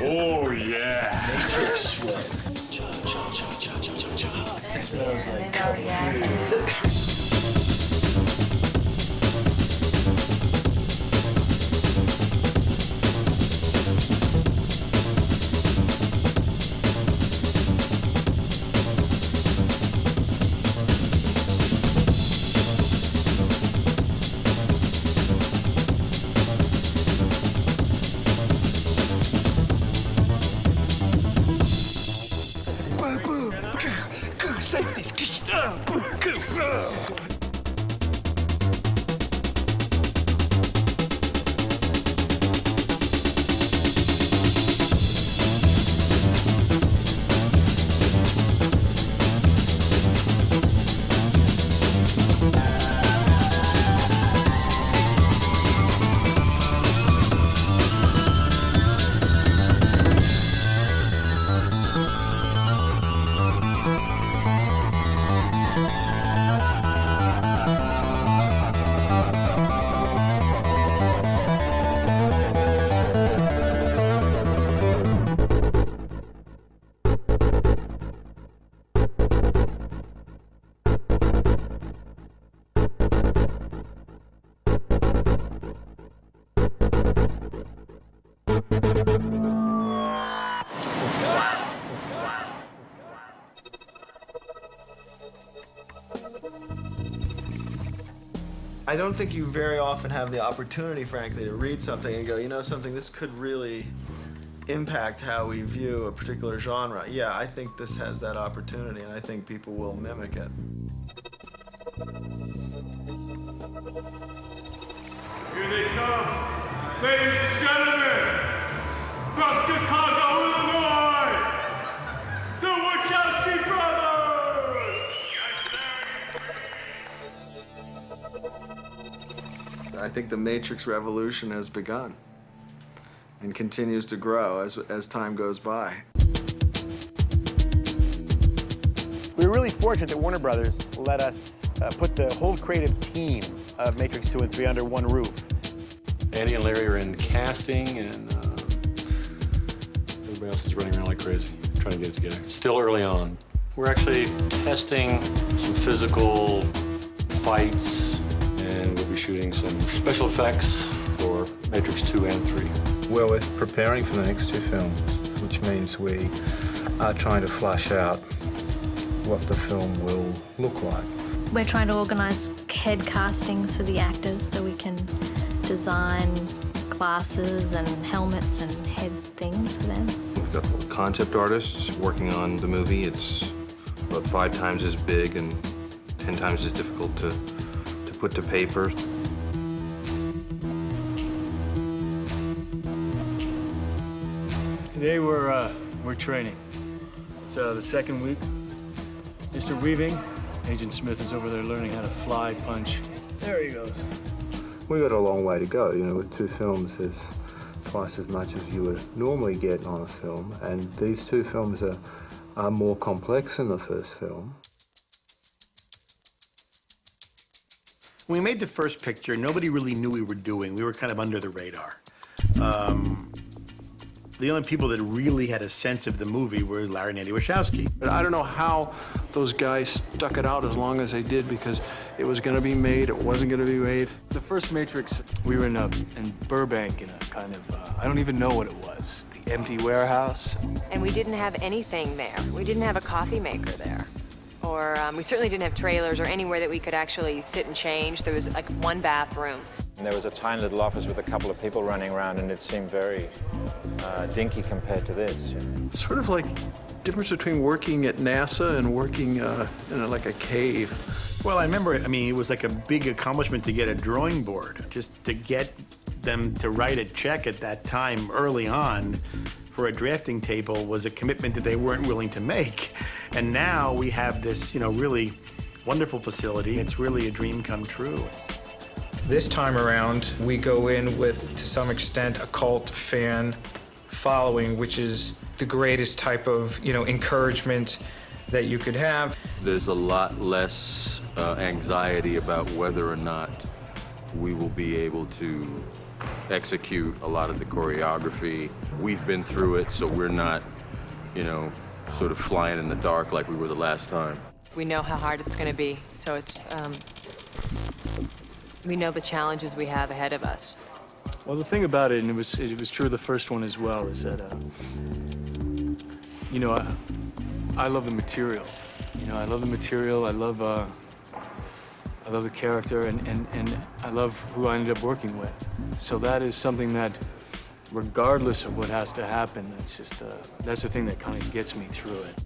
Oh, yeah. Matrix sweat. Smells like kung fu. I don't think you very often have the opportunity, frankly, to read something and go, you know something, this could really impact how we view a particular genre. Yeah, I think this has that opportunity, and I think people will mimic it. Here they come, ladies and gentlemen, from Chicago, Illinois, the Wachowski brothers! I think the Matrix Revolution has begun and continues to grow as time goes by. We were really fortunate that Warner Brothers let us put the whole creative team of Matrix 2 and 3 under one roof. Andy and Larry are in casting, and everybody else is running around like crazy, trying to get it together. It's still early on. We're actually testing some physical fights, and we'll be shooting some special effects for Matrix 2 and 3. Well, we're preparing for the next two films, which means we are trying to flush out what the film will look like. We're trying to organise head castings for the actors so we can design glasses and helmets and head things for them. We've got concept artists working on the movie. It's about 5 times as big and 10 times as difficult to put to paper. Today we're training. It's the second week. Mr. Weaving, Agent Smith is over there learning how to fly punch. There he goes. We've got a long way to go. You know, with two films, there's twice as much as you would normally get on a film, and these two films are more complex than the first film. When we made the first picture, nobody really knew we were doing. We were kind of under the radar. The only people that really had a sense of the movie were Larry and Andy Wachowski. But I don't know how those guys stuck it out as long as they did, because it was going to be made, it wasn't going to be made. The first Matrix, we were in Burbank in a kind of, I don't even know what it was, the empty warehouse. And we didn't have anything there. We didn't have a coffee maker there. Or we certainly didn't have trailers or anywhere that we could actually sit and change. There was like one bathroom. And there was a tiny little office with a couple of people running around, and it seemed very dinky compared to this. It's sort of like the difference between working at NASA and working in like a cave. Well, I remember, it was like a big accomplishment to get a drawing board, just to get them to write a check at that time early on for a drafting table was a commitment that they weren't willing to make. And now we have this, really wonderful facility. It's really a dream come true. This time around, we go in with, to some extent, a cult fan following, which is the greatest type of, encouragement that you could have. There's a lot less anxiety about whether or not we will be able to execute a lot of the choreography. We've been through it, so we're not, sort of flying in the dark like we were the last time. We know how hard it's going to be, so it's, we know the challenges we have ahead of us. Well, the thing about it, and it was true of the first one as well, is that, I love the material. I love the material. I love the character, and I love who I ended up working with. So that is something that, regardless of what has to happen, that's the thing that kind of gets me through it.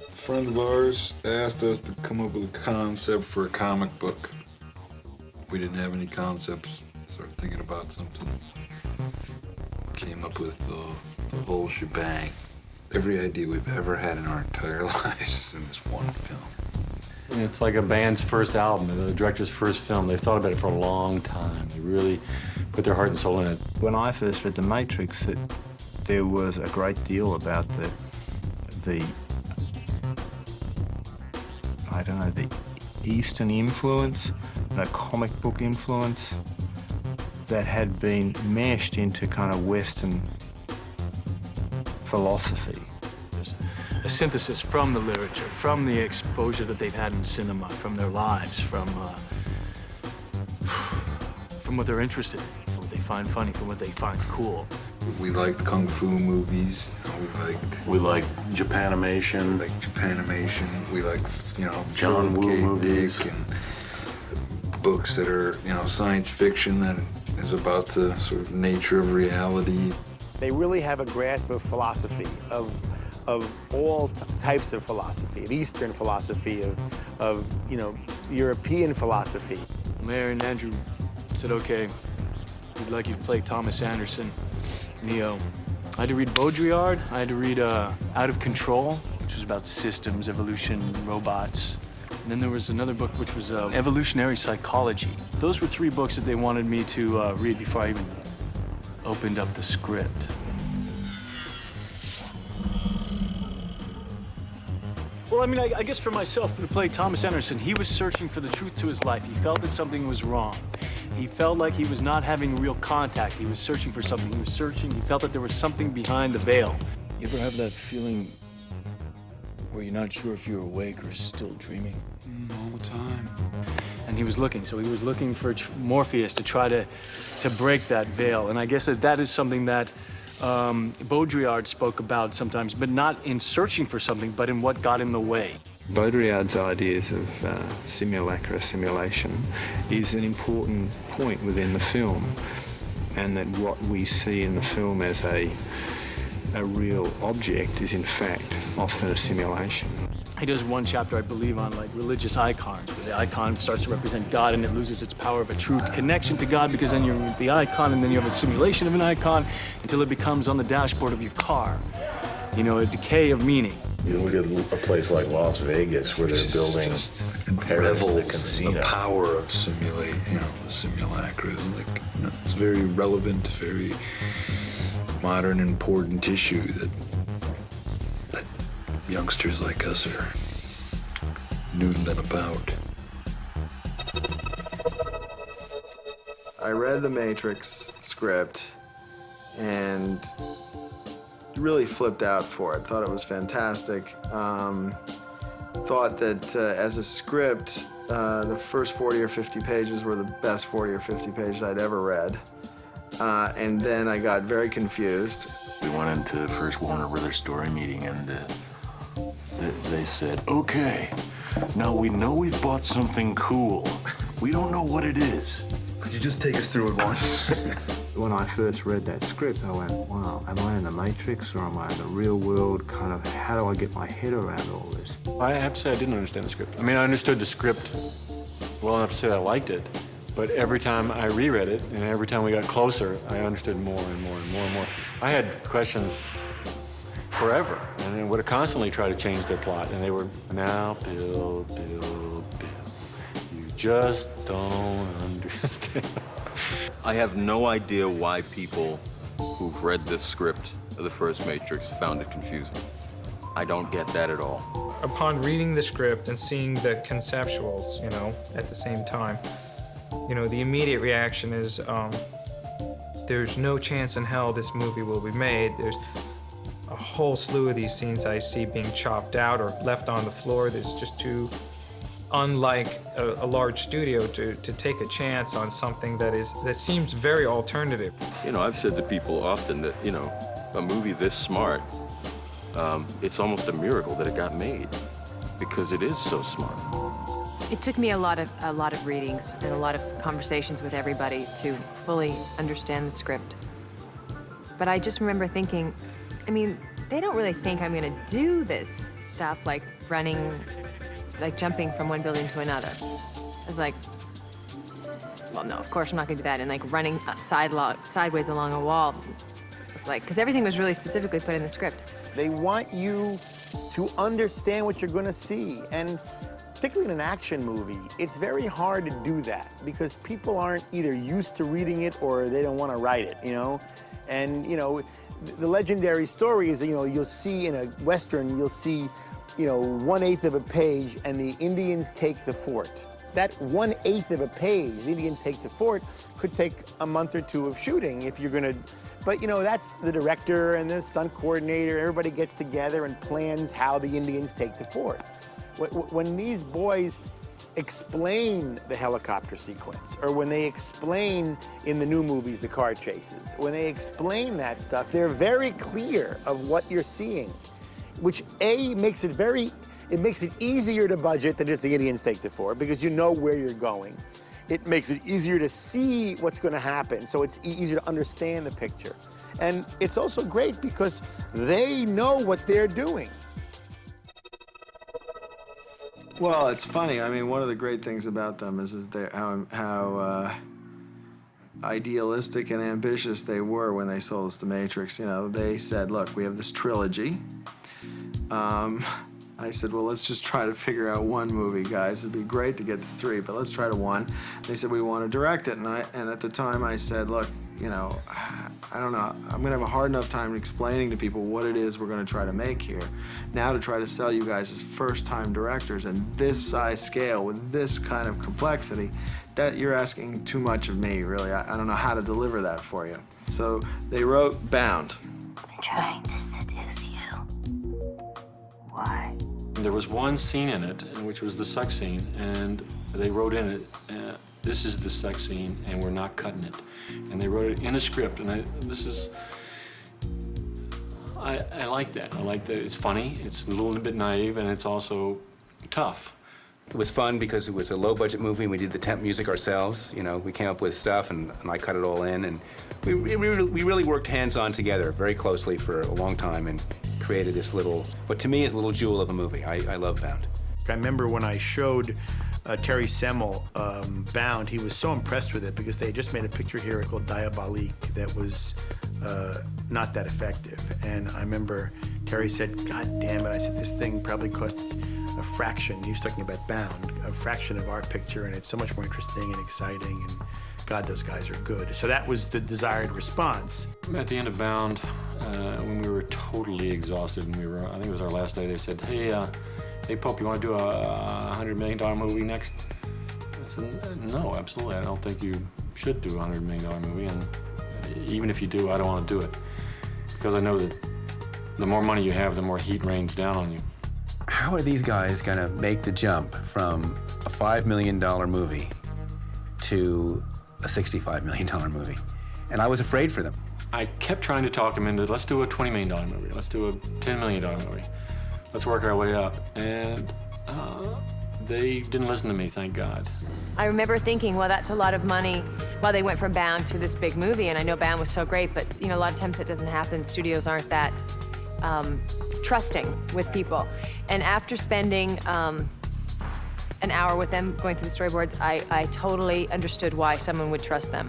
A friend of ours asked us to come up with a concept for a comic book. We didn't have any concepts, started thinking about something. Came up with the whole shebang. Every idea we've ever had in our entire lives is in this one film. It's like a band's first album, the director's first film. They've thought about it for a long time. They really put their heart and soul in it. When I first read The Matrix, there was a great deal about the Eastern influence, comic book influence that had been meshed into kind of Western philosophy. There's a synthesis from the literature, from the exposure that they've had in cinema, from their lives, from what they're interested in, from what they find funny, from what they find cool. We liked kung fu movies. We like Japanimation. We like John Woo movies and books that are science fiction that is about the sort of nature of reality. They really have a grasp of philosophy, of all types of philosophy, of Eastern philosophy, of European philosophy. Larry and Andrew said, okay, we'd like you to play Thomas Anderson, Neo. I had to read Baudrillard. I had to read Out of Control, which was about systems, evolution, robots. And then there was another book which was Evolutionary Psychology. Those were 3 books that they wanted me to read before I even opened up the script. Well, I guess for myself, to play Thomas Anderson, he was searching for the truth to his life. He felt that something was wrong. He felt like he was not having real contact. He was searching for something. He was searching. He felt that there was something behind the veil. You ever have that feeling where you're not sure if you're awake or still dreaming? All the time. And he was looking. So he was looking for Morpheus to try to break that veil. And I guess that is something that Baudrillard spoke about sometimes, but not in searching for something, but in what got in the way. Baudrillard's ideas of simulacra, simulation, is an important point within the film, and that what we see in the film as a real object is in fact often a simulation. He does one chapter, I believe, on religious icons, where the icon starts to represent God and it loses its power of a true connection to God, because then you're with the icon and then you have a simulation of an icon until it becomes on the dashboard of your car. A decay of meaning. You look at a place like Las Vegas where they're building Paris, the casino. The power of the simulacra is it's very relevant, very modern, important issue that youngsters like us are noodling about. I read the Matrix script and really flipped out for it. Thought it was fantastic. Thought that as a script, the first 40 or 50 pages were the best 40 or 50 pages I'd ever read. And then I got very confused. We went into the first Warner Brothers story meeting and they said, okay, now we know we've bought something cool. We don't know what it is. Could you just take us through it once? When I first read that script, I went, wow, am I in the Matrix or am I in the real world? Kind of, how do I get my head around all this? I have to say I didn't understand the script. I understood the script well enough to say I liked it, But every time I reread it, and every time we got closer, I understood more and more and more and more. I had questions forever, and I would have constantly tried to change their plot, and they were, now, Bill, you just don't understand. I have no idea why people who've read this script of the first Matrix found it confusing. I don't get that at all. Upon reading the script and seeing the conceptuals, you know, at the same time, you know, the immediate reaction is, there's no chance in hell this movie will be made. There's a whole slew of these scenes I see being chopped out or left on the floor. There's just too unlike a large studio to take a chance on something that seems very alternative. You know, I've said to people often that, you know, a movie this smart, it's almost a miracle that it got made because it is so smart. It took me a lot of readings and a lot of conversations with everybody to fully understand the script. But I just remember thinking, I mean, they don't really think I'm gonna do this stuff like running, like jumping from one building to another. I was like, well, no, of course I'm not gonna do that. And like running sideways along a wall. It's like, because everything was really specifically put in the script. They want you to understand what you're gonna see. And particularly in an action movie, it's very hard to do that because people aren't either used to reading it or they don't want to write it, you know? And, you know, the legendary story is that, you know, you'll see in a Western, you'll see, you know, 1/8 of a page and the Indians take the fort. That 1/8 of a page, the Indians take the fort, could take a month or two of shooting if you're gonna, but you know, that's the director and the stunt coordinator, everybody gets together and plans how the Indians take the fort. When these boys explain the helicopter sequence, or when they explain in the new movies the car chases, when they explain that stuff, they're very clear of what you're seeing, which makes it easier to budget than just the Indians take the fort because you know where you're going. It makes it easier to see what's going to happen, so it's easier to understand the picture. And it's also great because they know what they're doing. Well, it's funny. I mean, one of the great things about them is how idealistic and ambitious they were when they sold us The Matrix. You know, they said, look, we have this trilogy. I said, well, let's just try to figure out one movie, guys. It'd be great to get to 3, but let's try to 1. They said, we want to direct it. And at the time I said, look, you know, I don't know. I'm going to have a hard enough time explaining to people what it is we're going to try to make here. Now to try to sell you guys as first-time directors and this size scale with this kind of complexity, that you're asking too much of me, really. I don't know how to deliver that for you. So they wrote Bound. I'm trying to seduce you. Why? There was one scene in it, which was the sex scene, and they wrote in it, this is the sex scene, and we're not cutting it. And they wrote it in a script, and I like that. I like that it's funny, it's a little bit naive, and it's also tough. It was fun because it was a low-budget movie, and we did the temp music ourselves. You know, we came up with stuff, and I cut it all in, and we really worked hands-on together very closely for a long time and created this little, what to me is a little jewel of a movie. I love Bound. I remember when I showed Terry Semel Bound, he was so impressed with it because they had just made a picture here called Diabolique that was not that effective. And I remember Terry said, God damn it, I said, this thing probably cost a fraction, he was talking about Bound, a fraction of our picture, and it's so much more interesting and exciting, and God, those guys are good. So that was the desired response. At the end of Bound, when we were totally exhausted, and I think it was our last day, they said, hey, Pope, you want to do a $100 million movie next? I said, no, absolutely. I don't think you should do a $100 million movie, and even if you do, I don't want to do it. Because I know that the more money you have, the more heat rains down on you. How are these guys gonna make the jump from a $5 million movie to a $65 million movie? And I was afraid for them. I kept trying to talk them into, let's do a $20 million movie, let's do a $10 million movie. Let's work our way up. And they didn't listen to me, thank God. I remember thinking, well, that's a lot of money. Well, they went from Bound to this big movie, and I know Bound was so great, but you know, a lot of times it doesn't happen. Studios aren't that trusting with people. And after spending an hour with them going through the storyboards, I totally understood why someone would trust them.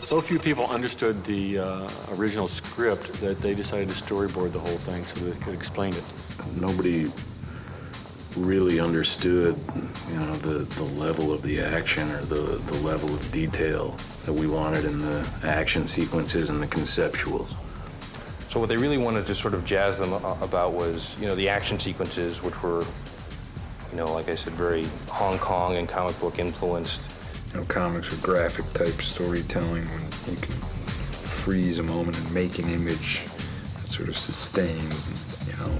So few people understood the original script that they decided to storyboard the whole thing so they could explain it. Nobody really understood, you know, the level of the action or the level of detail that we wanted in the action sequences and the conceptuals. So what they really wanted to sort of jazz them about was, you know, the action sequences, which were, you know, like I said, very Hong Kong and comic book influenced. You know, comics are graphic type storytelling when you can freeze a moment and make an image that sort of sustains and, you know,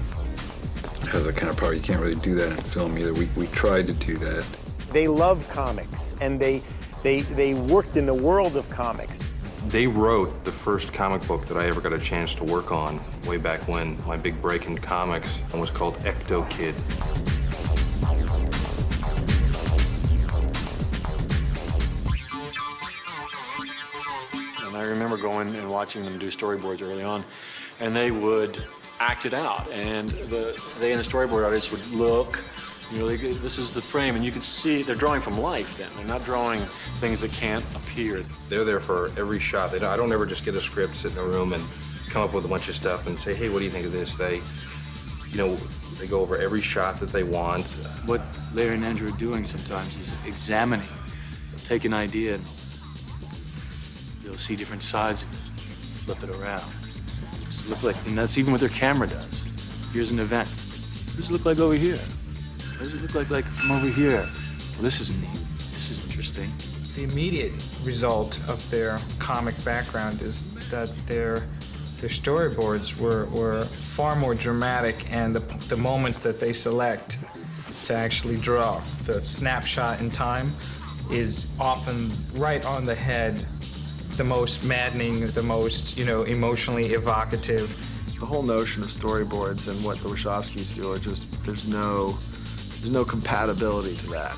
has a kind of power. You can't really do that in film either. We tried to do that. They love comics, and they worked in the world of comics. They wrote the first comic book that I ever got a chance to work on way back when. My big break in comics was called Ecto Kid. And I remember going and watching them do storyboards early on, and they would act it out. And they and the storyboard artists would look, you know, this is the frame, and you could see they're drawing from life then. They're not drawing things that can't appear. They're there for every shot. I don't ever just get a script, sit in a room, and come up with a bunch of stuff and say, hey, what do you think of this? They, you know, they go over every shot that they want. What Larry and Andrew are doing sometimes is examining. They'll take an idea and they'll see different sides of it, flip it around. Does it look like, and that's even what their camera does. Here's an event. What does it look like over here? What does it look like from over here? Well, this is neat. This is interesting. The immediate result of their comic background is that their storyboards were far more dramatic, and the moments that they select to actually draw, the snapshot in time, is often right on the head, the most maddening, the most, you know, emotionally evocative. The whole notion of storyboards and what the Wachowskis do are just, there's no compatibility to that.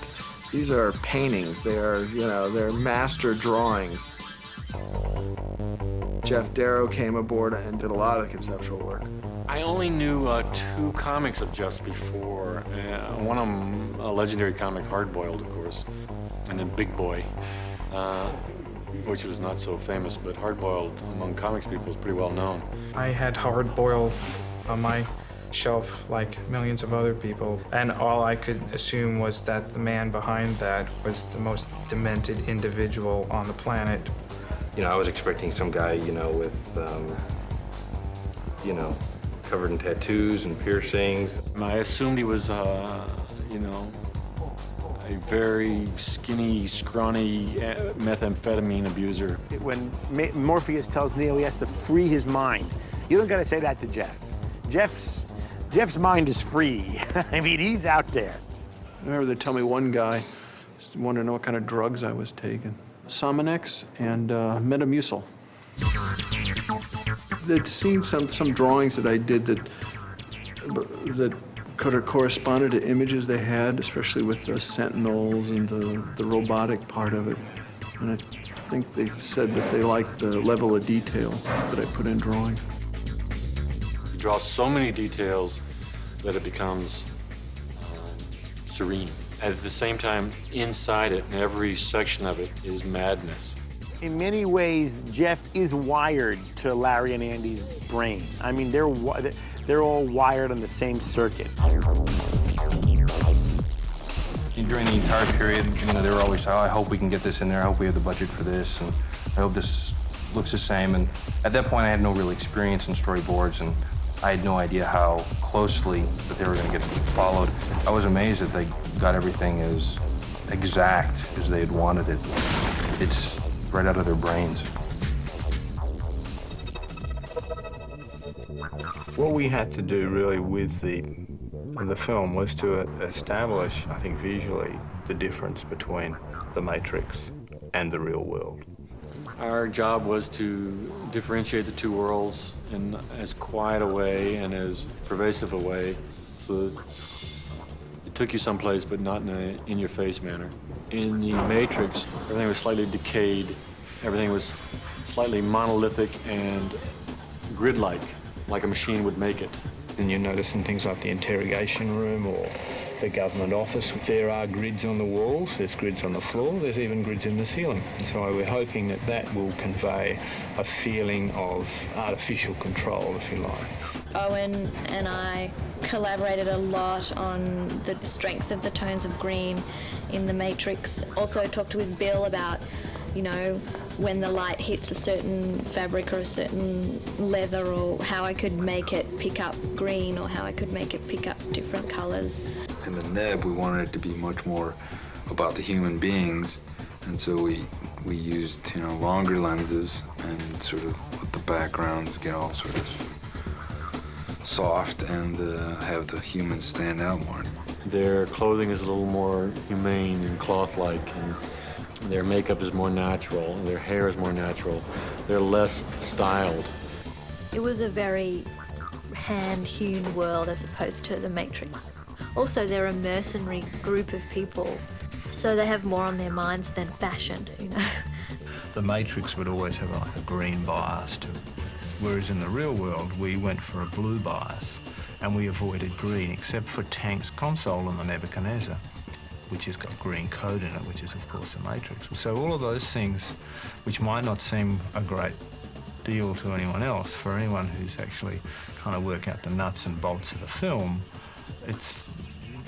These are paintings, they are, you know, they're master drawings. Jeff Darrow came aboard and did a lot of conceptual work. I only knew 2 comics of Jeff's before. One of them, a legendary comic, Hardboiled, of course, and then Big Boy, which was not so famous, but Hardboiled among comics people is pretty well known. I had Hardboiled on my shelf like millions of other people, and all I could assume was that the man behind that was the most demented individual on the planet. You know, I was expecting some guy, you know, with, you know, covered in tattoos and piercings. And I assumed he was, you know, a very skinny, scrawny methamphetamine abuser. When Morpheus tells Neo he has to free his mind, you don't gotta say that to Jeff. Jeff's mind is free. I mean, he's out there. I remember they tell me one guy wanted to know what kind of drugs I was taking. Sominex and Metamucil. They'd seen some drawings that I did that could have corresponded to images they had, especially with the sentinels and the robotic part of it. And I think they said that they liked the level of detail that I put in drawing. He draws so many details that it becomes serene. At the same time, inside it, in every section of it, is madness. In many ways, Jeff is wired to Larry and Andy's brain. I mean, they're all wired on the same circuit. During the entire period, you know, they were always, oh, I hope we can get this in there. I hope we have the budget for this, and I hope this looks the same. And at that point, I had no real experience in storyboards, and I had no idea how closely that they were going to get followed. I was amazed that they got everything as exact as they had wanted it. It's right out of their brains. What we had to do really with the film was to establish, I think visually, the difference between the Matrix and the real world. Our job was to differentiate the 2 worlds in as quiet a way and as pervasive a way so that it took you someplace, but not in an in-your-face manner. In the Matrix, everything was slightly decayed. Everything was slightly monolithic and grid-like, like a machine would make it. And you notice in things like the interrogation room or the government office, there are grids on the walls, there's grids on the floor, there's even grids in the ceiling. And so we're hoping that that will convey a feeling of artificial control, if you like. Owen and I collaborated a lot on the strength of the tones of green in the Matrix. Also talked with Bill about, you know, when the light hits a certain fabric or a certain leather, or how I could make it pick up green, or how I could make it pick up different colors. In the neb, we wanted it to be much more about the human beings, and so we used, you know, longer lenses and sort of let the backgrounds get all sort of soft and have the humans stand out more. Their clothing is a little more humane and cloth-like, and their makeup is more natural, and their hair is more natural. They're less styled. It was a very hand-hewn world as opposed to the Matrix. Also, they're a mercenary group of people, so they have more on their minds than fashion, you know. The Matrix would always have like a green bias to it, whereas in the real world we went for a blue bias and we avoided green, except for Tank's console in the Nebuchadnezzar, which has got green code in it, which is of course the Matrix. So all of those things, which might not seem a great deal to anyone else, for anyone who's actually trying to work out the nuts and bolts of a film,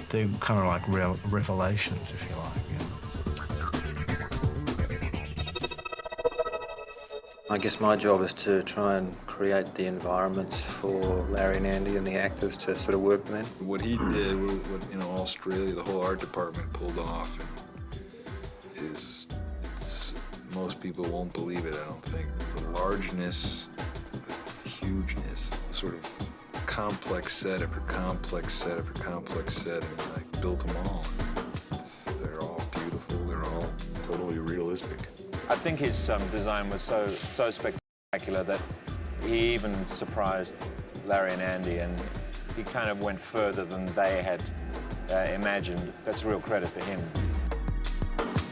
they're kind of like revelations, if you like. You know? I guess my job is to try and create the environments for Larry and Andy and the actors to sort of work them in. What he did, what you know, Australia, the whole art department pulled off, it's most people won't believe it. I don't think the largeness, the hugeness, the sort of complex set after complex set after complex set, and he like built them all. They're all beautiful. They're all totally realistic. I think his design was so spectacular that he even surprised Larry and Andy, and he kind of went further than they had imagined. That's a real credit to him.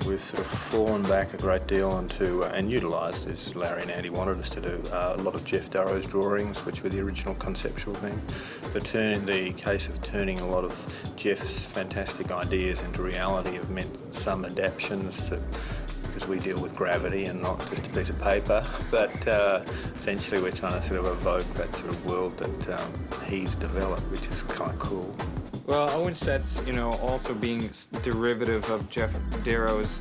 We've sort of fallen back a great deal into, and utilised, as Larry and Andy wanted us to do, a lot of Jeff Darrow's drawings, which were the original conceptual thing. The case of turning a lot of Jeff's fantastic ideas into reality have meant some adaptations to, because we deal with gravity and not just a piece of paper, but essentially we're trying to sort of evoke that sort of world that he's developed, which is kind of cool. Well, Owen sets, you know, also being derivative of Jeff Darrow's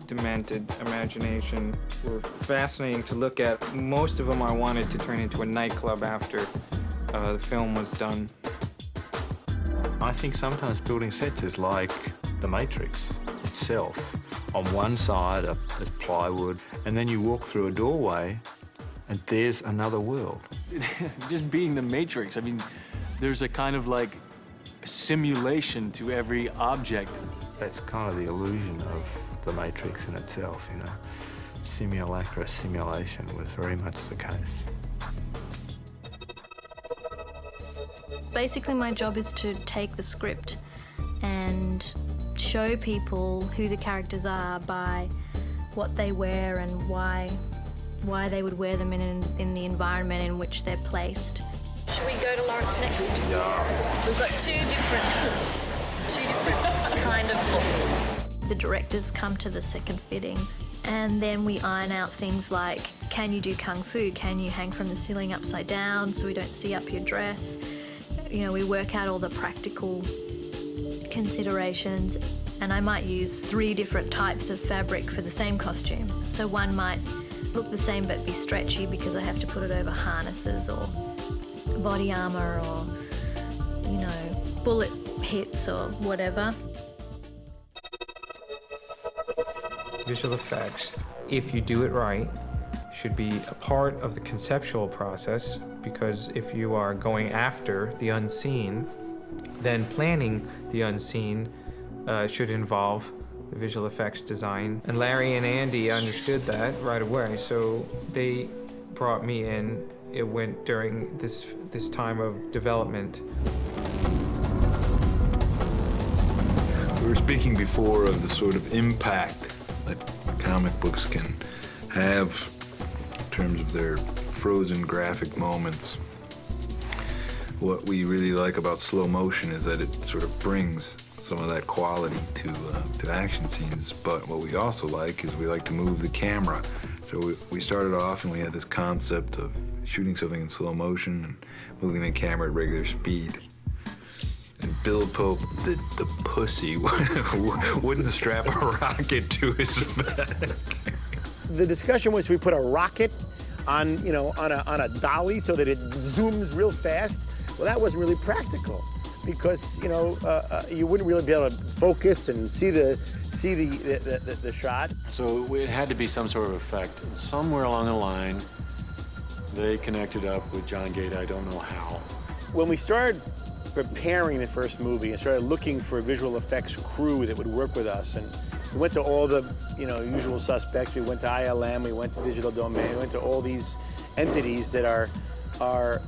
demented imagination, were fascinating to look at. Most of them I wanted to turn into a nightclub after the film was done. I think sometimes building sets is like the Matrix itself. On one side are plywood, and then you walk through a doorway, and there's another world. Just being the Matrix, I mean, there's a kind of like simulation to every object. That's kind of the illusion of the Matrix in itself, you know. Simulacra simulation was very much the case. Basically, my job is to take the script and show people who the characters are by what they wear and why they would wear them in the environment in which they're placed. Should we go to Lawrence next? Yeah. We've got two different kind of looks. The directors come to the second fitting, and then we iron out things like, can you do kung fu? Can you hang from the ceiling upside down so we don't see up your dress? You know, we work out all the practical considerations, and I might use 3 different types of fabric for the same costume. So one might look the same but be stretchy because I have to put it over harnesses or body armor or, you know, bullet hits or whatever. Visual effects, if you do it right, should be a part of the conceptual process, because if you are going after the unseen, then planning the unseen should involve the visual effects design. And Larry and Andy understood that right away, so they brought me in. It went during this time of development. We were speaking before of the sort of impact that comic books can have in terms of their frozen graphic moments. What we really like about slow motion is that it sort of brings some of that quality to action scenes. But what we also like is we like to move the camera. So we started off and we had this concept of shooting something in slow motion and moving the camera at regular speed. And Bill Pope, the pussy, wouldn't strap a rocket to his back. The discussion was, we put a rocket on, you know, on a dolly so that it zooms real fast. Well, that wasn't really practical because, you know, you wouldn't really be able to focus and see the shot. So it had to be some sort of effect. Somewhere along the line, they connected up with John Gate. I don't know how. When we started preparing the first movie and started looking for a visual effects crew that would work with us, and we went to all the, you know, usual suspects. We went to ILM, we went to Digital Domain, we went to all these entities that are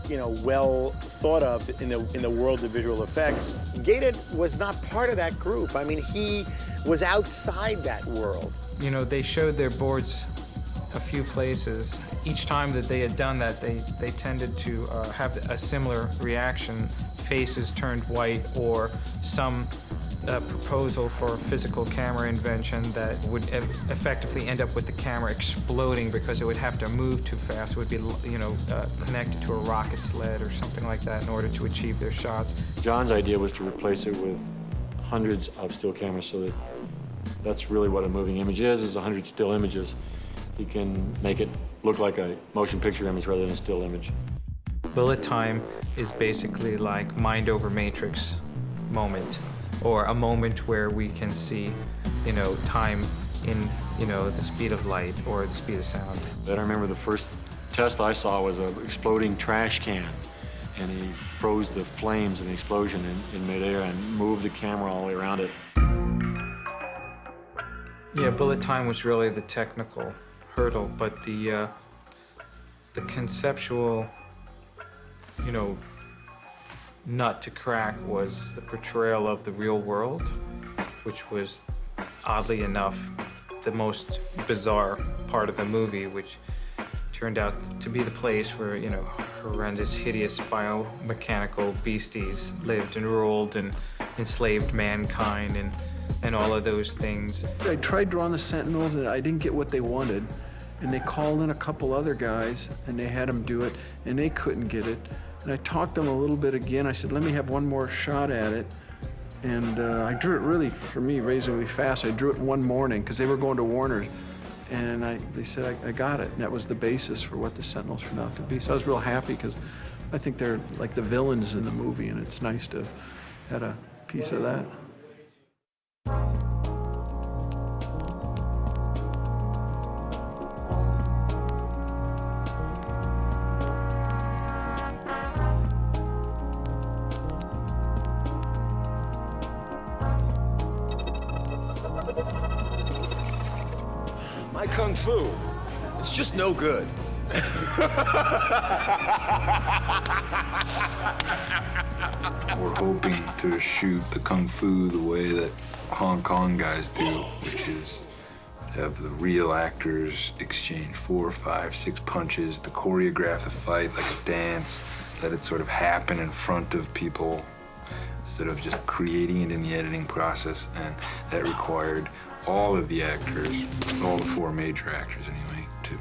you know, well thought of in the world of visual effects. Gated was not part of that group. I mean, he was outside that world. You know, they showed their boards a few places. Each time that they had done that, they tended to have a similar reaction. Faces turned white, or some proposal for a physical camera invention that would effectively end up with the camera exploding because it would have to move too fast. It would be, you know, connected to a rocket sled or something like that in order to achieve their shots. John's idea was to replace it with hundreds of still cameras, so that's really what a moving image is 100 still images. He can make it look like a motion picture image rather than a still image. Bullet time is basically like mind over matrix moment, or a moment where we can see, you know, time in, you know, the speed of light or the speed of sound. Then I remember the first test I saw was an exploding trash can, and he froze the flames and the explosion in midair and moved the camera all the way around it. Yeah, bullet time was really the technical hurdle, but the conceptual, you know, nut to crack was the portrayal of the real world, which was, oddly enough, the most bizarre part of the movie, which turned out to be the place where, you know, horrendous, hideous biomechanical beasties lived and ruled and enslaved mankind and all of those things. I tried drawing the Sentinels and I didn't get what they wanted. And they called in a couple other guys and they had them do it and they couldn't get it. And I talked to them a little bit again. I said, let me have one more shot at it. And I drew it really, for me, razorly fast. I drew it one morning because they were going to Warner's. And they said, I got it. And that was the basis for what the Sentinels turned out to be. So I was real happy because I think they're like the villains in the movie, and it's nice to have had a piece of that. My kung fu, it's just no good. We're hoping to shoot the kung fu the way that Hong Kong guys do, which is have the real actors exchange 4, 5, 6 punches, to choreograph the fight like a dance, let it sort of happen in front of people instead of just creating it in the editing process. And that required all of the actors, all the 4 major actors anyway, to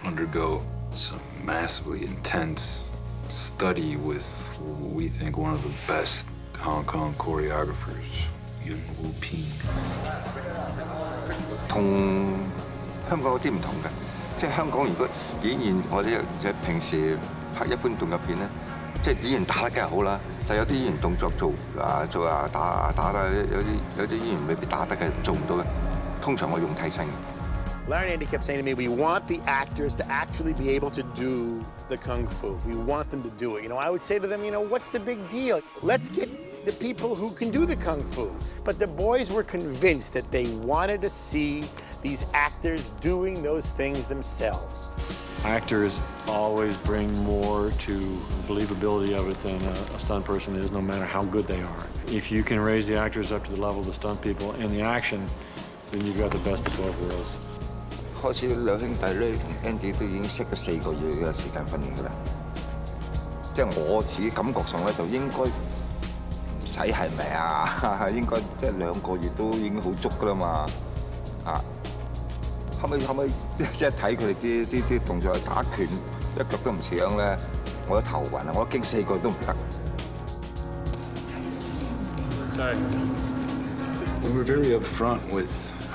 undergo some massively intense study with, we think, one of the best Hong Kong choreographers, Yuen Wu Ping. 同香港有啲唔同嘅，即係香港如果演員我哋即係平時拍一般動作片咧，即係演員打得梗係好啦，但係有啲演員動作做打得有啲演員未必打得嘅，做唔到嘅。通常我用替身嘅。 Larry and Andy kept saying to me, we want the actors to actually be able to do the kung fu. We want them to do it. You know, I would say to them, you know, what's the big deal? Let's get the people who can do the kung fu. But the boys were convinced that they wanted to see these actors doing those things themselves. Actors always bring more to believability of it than a stunt person is, no matter how good they are. If you can raise the actors up to the level of the stunt people and the action, then you've got the best of both worlds. 開始兩兄弟咧同 Andy 都已經識咗4個月嘅時間訓練㗎啦，即係我自己感覺上咧就應該唔使係咪啊？應該即係2個月都已經好足噶啦嘛啊！後尾即係睇佢哋啲動作打拳一腳都唔似樣咧，我都頭暈啊！我都驚4個都唔得。Sorry. We were very upfront with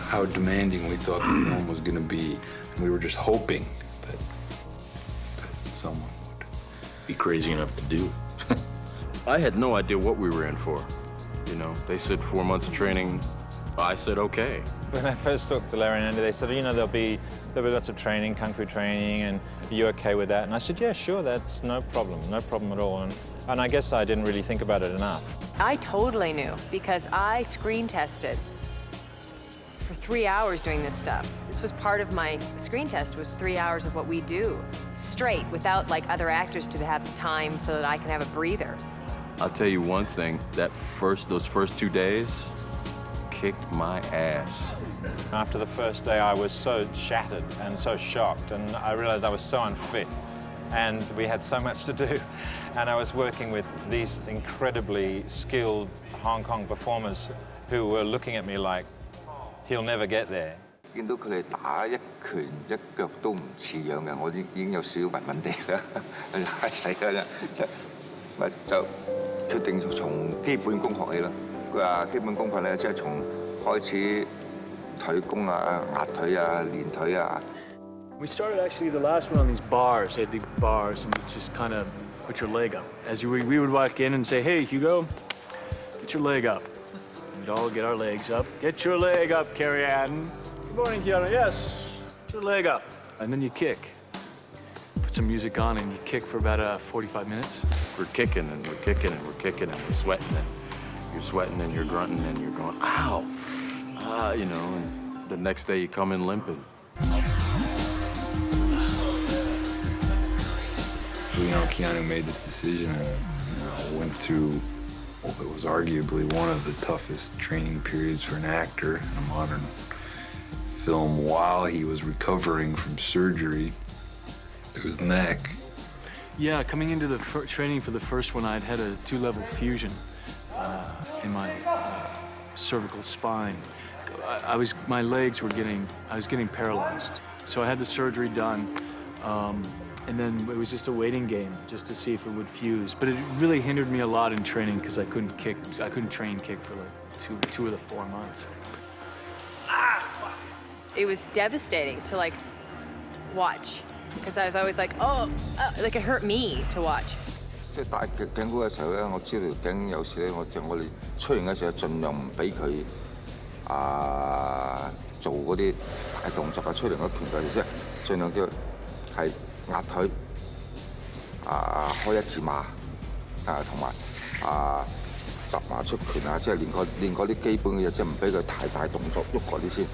how demanding we thought the film was going to be. And we were just hoping that someone would be crazy enough to do. I had no idea what we were in for. You know, they said 4 months of training. I said, okay. When I first talked to Larry and Andy, they said, you know, there'll be lots of training, kung fu training, and are you okay with that? And I said, yeah, sure, that's no problem at all. And I guess I didn't really think about it enough. I totally knew because I screen tested for 3 hours doing this stuff. This was part of my screen test, was 3 hours of what we do, straight, without like other actors to have time so that I can have a breather. I'll tell you one thing, those first 2 days kicked my ass. After the first day, I was so shattered and so shocked, and I realized I was so unfit. And we had so much to do. And I was working with these incredibly skilled Hong Kong performers who were looking at me like, he'll never get there. 見到佢哋打一拳一腳都唔似樣嘅，我已經有少少暈暈地啦，係死啦啫，咪就決定從基本功學起啦。佢話基本功訓咧，即係從開始腿功啊、壓腿啊、練腿啊。We started actually the last one on these bars. They had the bars, and you just kind of put your leg up. As we would walk in and say, "Hey, Hugo, get your leg up." We'd all get our legs up. Get your leg up, Carrie Ann. Good morning, Kiana. Yes, get your leg up. And then you kick. Put some music on, and you kick for about 45 minutes. We're kicking and we're kicking and we're kicking and we're sweating and you're sweating and you're grunting and you're going, ow, you know. And the next day you come in limping. You know, Keanu made this decision and went through what was arguably one of the toughest training periods for an actor in a modern film while he was recovering from surgery to his neck. Yeah, coming into the training for the first one, I'd had a 2-level fusion in my cervical spine. I was getting paralyzed. So I had the surgery done. And then it was just a waiting game, just to see if it would fuse. But it really hindered me a lot in training because I couldn't train kick for like two of the 4 months. It was devastating to like watch because I was always like, like it hurt me to watch. 即係大頸鼓嘅時候咧，我知道條頸有時咧，我哋出現嘅時候，盡量唔俾佢做嗰啲大動作啊，出嚟嗰拳腳，即係盡量叫係。壓腿開一字馬同埋集馬出拳啊，即係練嗰啲基本嘅嘢，即係唔俾佢太大動作喐嗰啲先。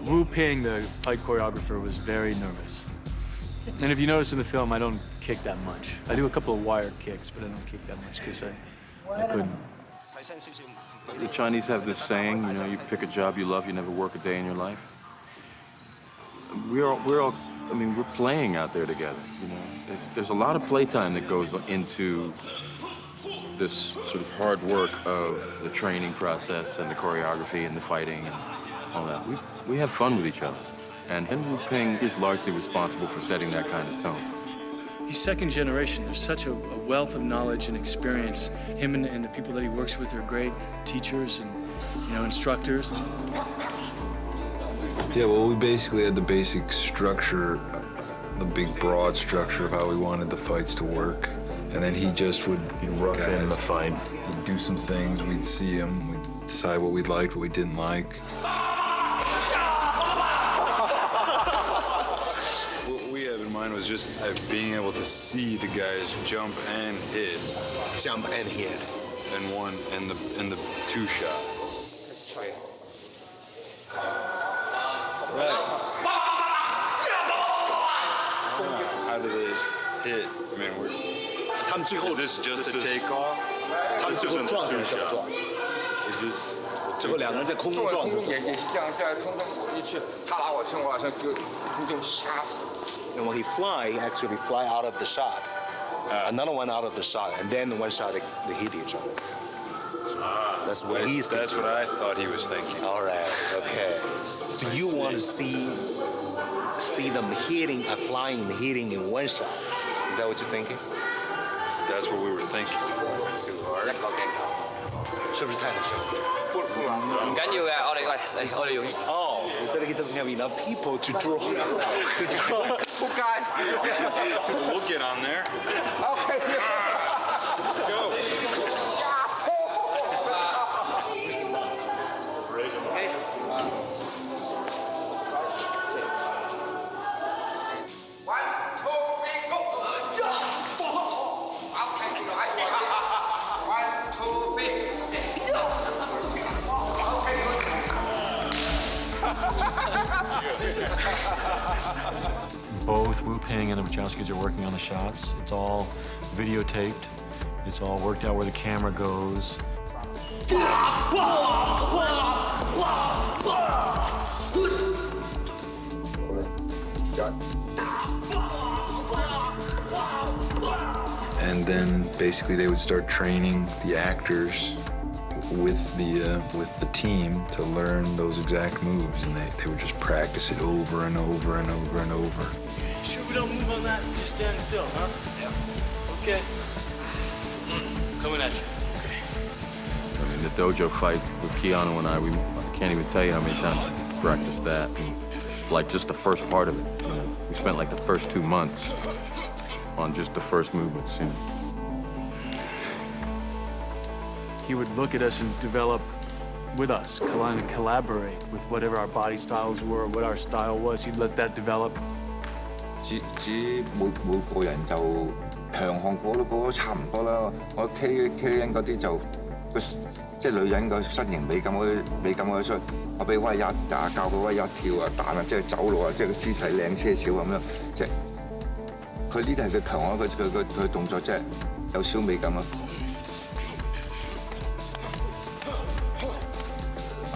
Wu Ping, the fight choreographer, was very nervous. And if you notice in the film, I don't kick that much. I do a couple of wire kicks, but I don't kick that much because I couldn't. The Chinese have this saying, you know, you pick a job you love, you never work a day in your life. We're all I mean, we're playing out there together, you know. There's a lot of playtime that goes into this sort of hard work of the training process and the choreography and the fighting and all that. We have fun with each other. And Wu Ping is largely responsible for setting that kind of tone. He's second generation. There's such a wealth of knowledge and experience. Him and the people that he works with are great teachers and, you know, instructors. Yeah, well, we basically had the basic structure, the big broad structure of how we wanted the fights to work. And then he just would rough in the fight. He'd do some things, we'd see him, we'd decide what we liked, what we didn't like. What we had in mind was just being able to see the guys jump and hit. Jump and hit. In the 2 shot. How do they hit? I mean, is this just a takeoff? 他们最后撞就是这么撞。 Is this? 最后2个人在空中撞。也是这样，在空中一去，他拿我枪，我好像就空中杀。 And when he fly, he actually fly out of the shot. another one out of the shot, and then one shot they hit each other. That's what he's thinking. That's what I thought he was thinking. All right, okay. So you want to see them hitting, flying, hitting in one shot. Is that what you're thinking? That's what we were thinking. Too hard. 是不是太少？唔緊要嘅，我哋用。Oh, he said he doesn't have enough people to draw. Who guys? We'll get on there. Okay. Let's go. Both Wu Ping and the Wachowskis are working on the shots. It's all videotaped. It's all worked out where the camera goes. And then basically they would start training the actors with the team to learn those exact moves, and they would just practice it over and over and over and over. Sure we don't move on that? Just stand still, huh? Yeah. Okay. Coming at you. I mean, the dojo fight with Keanu and I can't even tell you how many times we practiced that. And, like, just the first part of it. You know, we spent like the first 2 months on just the first movements. You know. He would look at us and develop with us, kind of collaborate with whatever our body styles were, what our style was. He'd let that develop. 只每個人就強項嗰個差唔多啦。我 K 人嗰啲就即係女人個身形美感嗰出，我俾威一打教佢威一跳啊彈啊，即係走路啊，即係個姿勢靚些少咁樣，即係佢呢啲係佢強項，佢動作即係有少美感咯。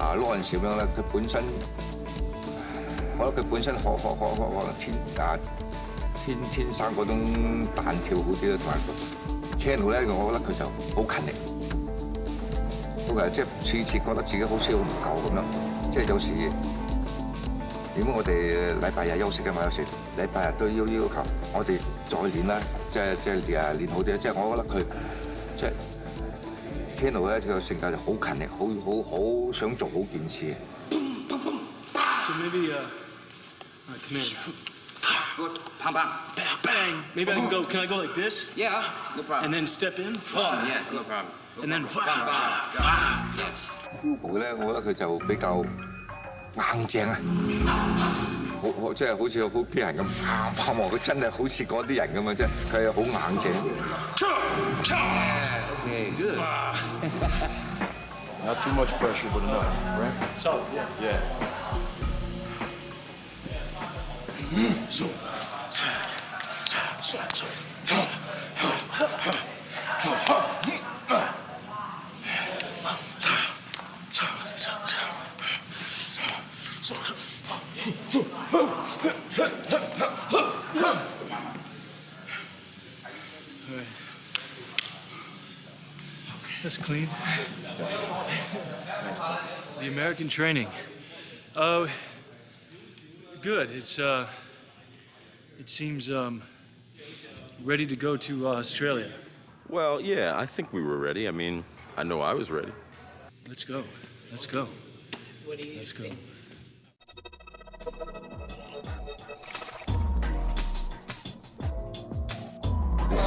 啊，Lawrence咁樣咧，佢本身，我覺得佢本身可能天生嗰種彈跳好啲啦，同埋 Keanu 咧，我覺得佢就好勤力，即係次次覺得自己好似好唔夠咁樣，即係有時點解我哋禮拜日休息嘅嘛，有時禮拜日都要求我哋再練啦，即係練好啲，即係我覺得佢即係。Keanu 咧，佢個性格就好勤力，好想做好件事。So maybe, come in. Bang, bang. Bang. Maybe I can go. Can I go like this? Yeah, no problem. And then step in. Oh, yes, no problem. And then. Yes. Hugo 咧，我覺得佢就比較硬淨啊，即係好似好啲人咁，砰砰佢真係好似嗰啲人咁啊，即係佢係好硬淨。Okay, good. Not too much pressure, but enough, right? Solid, yeah. So. That's clean. The American training. Good. It seems ready to go to Australia. Well, yeah, I think we were ready. I mean, I know I was ready. Let's go. Let's go. Let's go.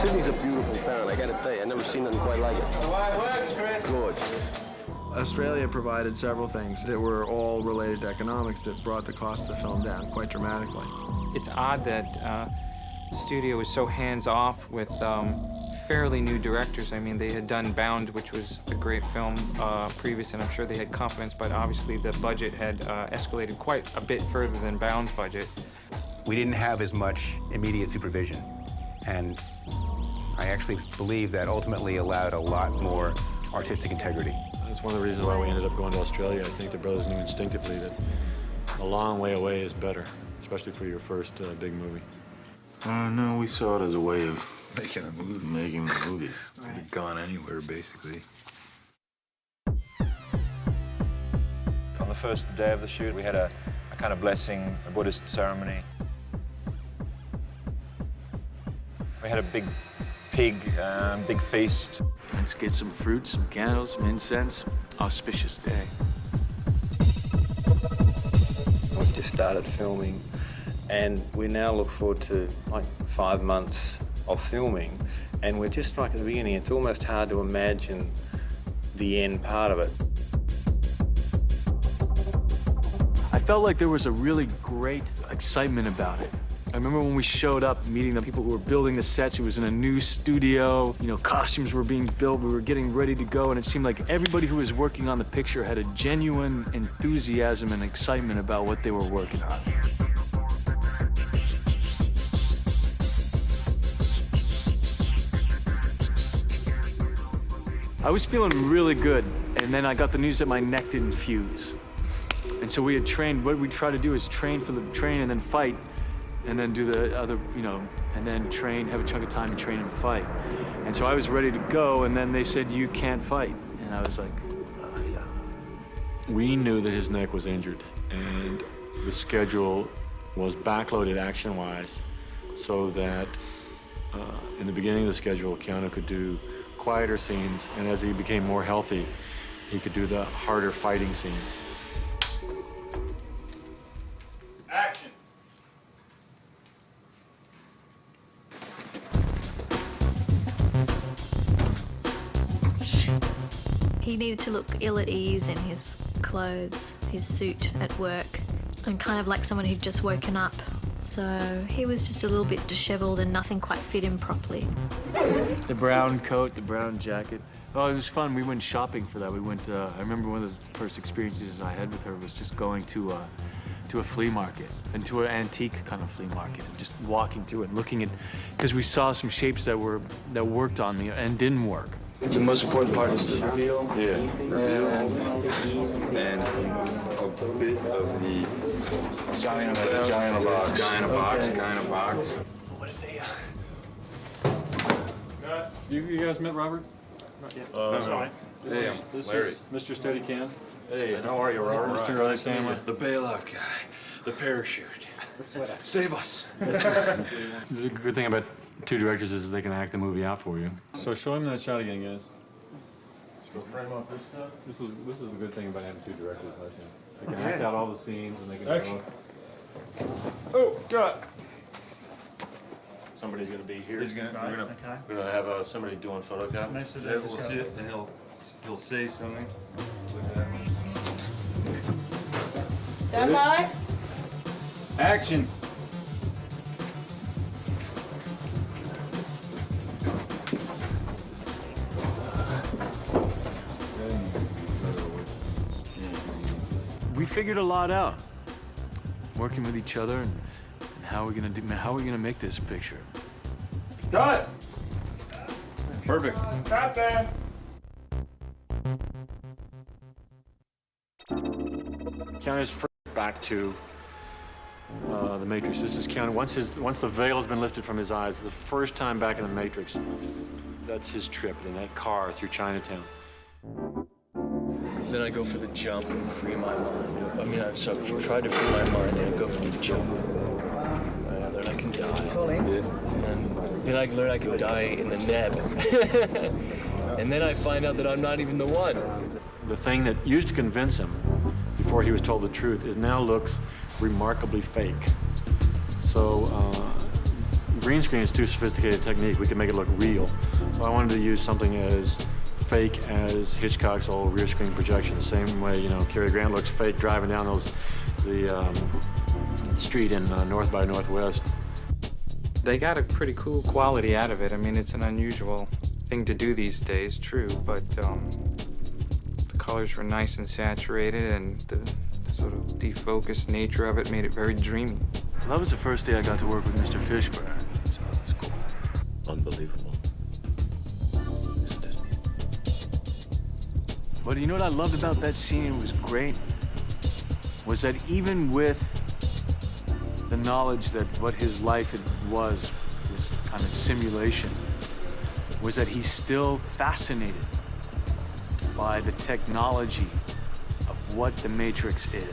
Sydney's a beautiful town, I gotta tell you. I've never seen nothing quite like it. Gorgeous. Australia provided several things that were all related to economics that brought the cost of the film down quite dramatically. It's odd that the studio was so hands-off with fairly new directors. I mean, they had done Bound, which was a great film previous, and I'm sure they had confidence, but obviously the budget had escalated quite a bit further than Bound's budget. We didn't have as much immediate supervision, and I actually believe that ultimately allowed a lot more artistic integrity. That's one of the reasons why we ended up going to Australia. I think the brothers knew instinctively that a long way away is better, especially for your first big movie. No, we saw it as a way of making a movie. Making a movie. Could have gone anywhere, basically. On the first day of the shoot, we had a kind of blessing, a Buddhist ceremony. We had a big pig, big feast. Let's get some fruit, some candles, some incense. Auspicious day. We just started filming, and we now look forward to like 5 months of filming, and we're just like at the beginning. It's almost hard to imagine the end part of it. I felt like there was a really great excitement about it. I remember when we showed up, meeting the people who were building the sets. It was in a new studio. You know, costumes were being built. We were getting ready to go, and it seemed like everybody who was working on the picture had a genuine enthusiasm and excitement about what they were working on. I was feeling really good, and then I got the news that my neck didn't fuse. And so we had trained. What we try to do is train for the train and then fight, and then do the other, you know, and then train, have a chunk of time to train and fight. And so I was ready to go, and then they said, you can't fight. And I was like, yeah. We knew that his neck was injured, and the schedule was backloaded action-wise, so that in the beginning of the schedule, Keanu could do quieter scenes, and as he became more healthy, he could do the harder fighting scenes. Action! He needed to look ill at ease in his clothes, his suit at work, and kind of like someone who'd just woken up. So he was just a little bit disheveled and nothing quite fit him properly. The brown coat, the brown jacket. Oh, it was fun. We went shopping for that. We went, I remember one of the first experiences I had with her was just going to a flea market, and to an antique kind of flea market, and just walking through it, looking at, because we saw some shapes that worked on me and didn't work. The most important part is the reveal. Yeah. And a bit of the giant box. Giant box. What if they, You guys met Robert? Not yet. No. Hey, This Larry. is Mr. Steadicam. Hey, how are you, Robert? Mr. Riley Stanley. The bailout guy, the parachute. Save us. The good thing about two directors is they can act the movie out for you. So show him that shot again, guys. Go frame up this stuff. This is the good thing about having two directors, I think. They can act out all the scenes, and they can. Action. Oh, God. Somebody's gonna be here. We're gonna have somebody doing photocopy. We'll see it, and he'll say something. Stand by. Action. We figured a lot out, working with each other, and how we're gonna make this picture. Cut. Perfect. Cut there. Keanu's first back to the Matrix. This is Keanu. Once the veil has been lifted from his eyes, it's the first time back in the Matrix. That's his trip in that car through Chinatown. Then I go for the jump and free my mind. I mean, I've tried to free my mind and go for the jump. I learn I can die. And then I learn I can die in the neb. And then I find out that I'm not even the one. The thing that used to convince him before he was told the truth, it now looks remarkably fake. So green screen is too sophisticated a technique. We can make it look real. So I wanted to use something as fake as Hitchcock's old rear screen projection. The same way, you know, Cary Grant looks fake driving down the street in North by Northwest. They got a pretty cool quality out of it. I mean, it's an unusual thing to do these days, true, but the colors were nice and saturated, and the sort of defocused nature of it made it very dreamy. Well, that was the first day I got to work with Mr. Fishburne, so it was cool. Unbelievable. Isn't it? But you know what I loved about that scene, it was great, was that even with the knowledge that what his life had was, this kind of simulation, was that he's still fascinated by the technology of what the Matrix is.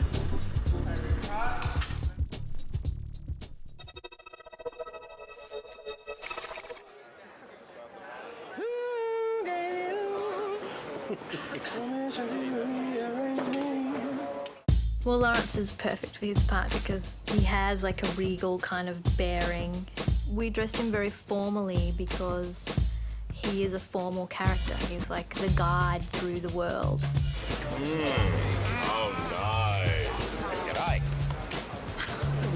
Well, Lawrence is perfect for his part because he has like a regal kind of bearing. We dressed him very formally because he is a formal character. He's like the guide through the world. Oh, nice. G'day.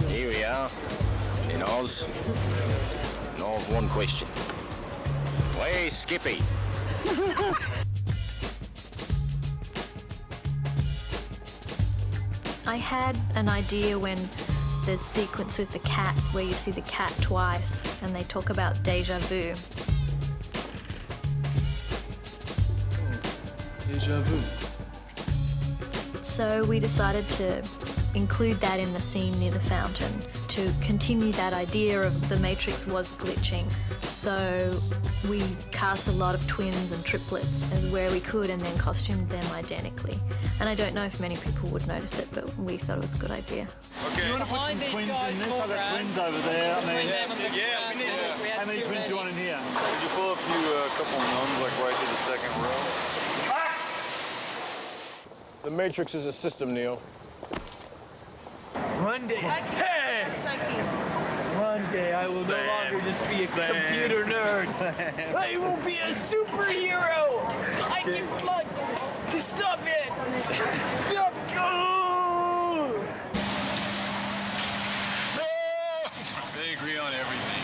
Here we are, in Oz. And I've one question. Where's Skippy? I had an idea when there's sequence with the cat where you see the cat twice and they talk about deja vu. Deja vu. So we decided to include that in the scene near the fountain to continue that idea of the Matrix was glitching. So we cast a lot of twins and triplets as where we could and then costumed them identically. And I don't know if many people would notice it, but we thought it was a good idea. Okay. You want to put some twins in this? I've got twins over there. I mean, Yeah, we need to. how many twins do you want in here? Could you pull up a couple nuns, like right to the second row? The Matrix is a system, Neo. One day, hey! One day I will no longer just be a computer nerd. I will be a superhero. I can fly. Stop it! Stop! Go! They agree on everything.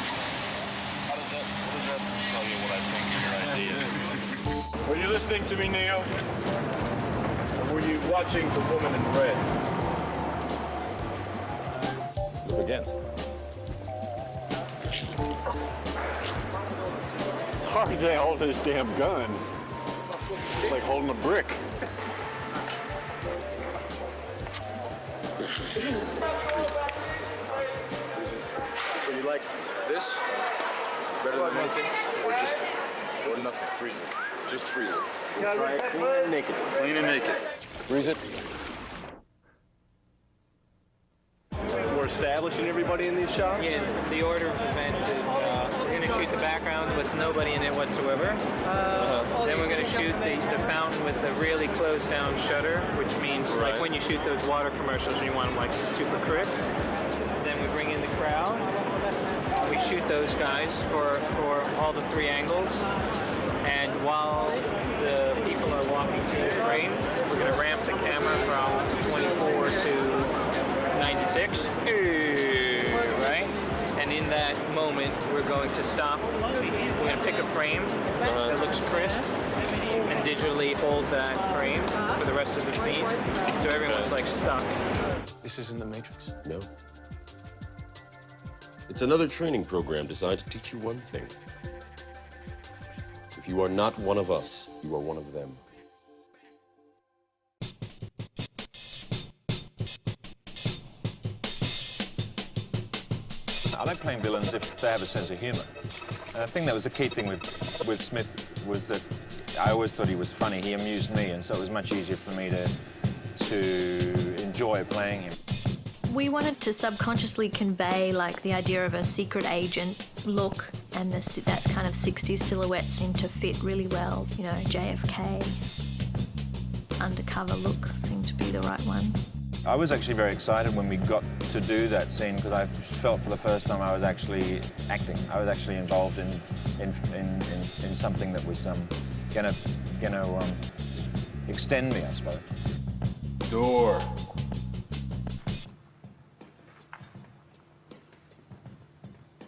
What does that tell you what I think of your idea? Were you listening to me, Neo? Or were you watching the woman in red? Look again. It's hard to hold this damn gun. It's like holding a brick. So you liked this better than anything, or nothing? Freeze it. Just freeze it. Try it clean and naked. Clean and naked. Freeze it. We're establishing everybody in these shots? Yeah, the order of events is we're going to shoot the background with nobody in it whatsoever. Then we're going to shoot the fountain with a really closed down shutter, which means like when you shoot those water commercials and you want them like super crisp. Then we bring in the crowd. We shoot those guys for all the three angles. And while the people are walking through the frame, we're going to ramp the camera from 24 to 96, right? And in that moment, we're going to stop. We're going to pick a frame that looks crisp and digitally hold that frame for the rest of the scene. So everyone's like stuck. This isn't the Matrix. No. It's another training program designed to teach you one thing. If you are not one of us, you are one of them. I like playing villains if they have a sense of humor. And I think that was the key thing with Smith was that I always thought he was funny. He amused me, and so it was much easier for me to enjoy playing him. We wanted to subconsciously convey like the idea of a secret agent look, and that kind of 60s silhouette seemed to fit really well. You know, JFK undercover look seemed to be the right one. I was actually very excited when we got to do that scene because I felt for the first time I was actually acting. I was actually involved in something that was gonna extend me, I suppose. Door.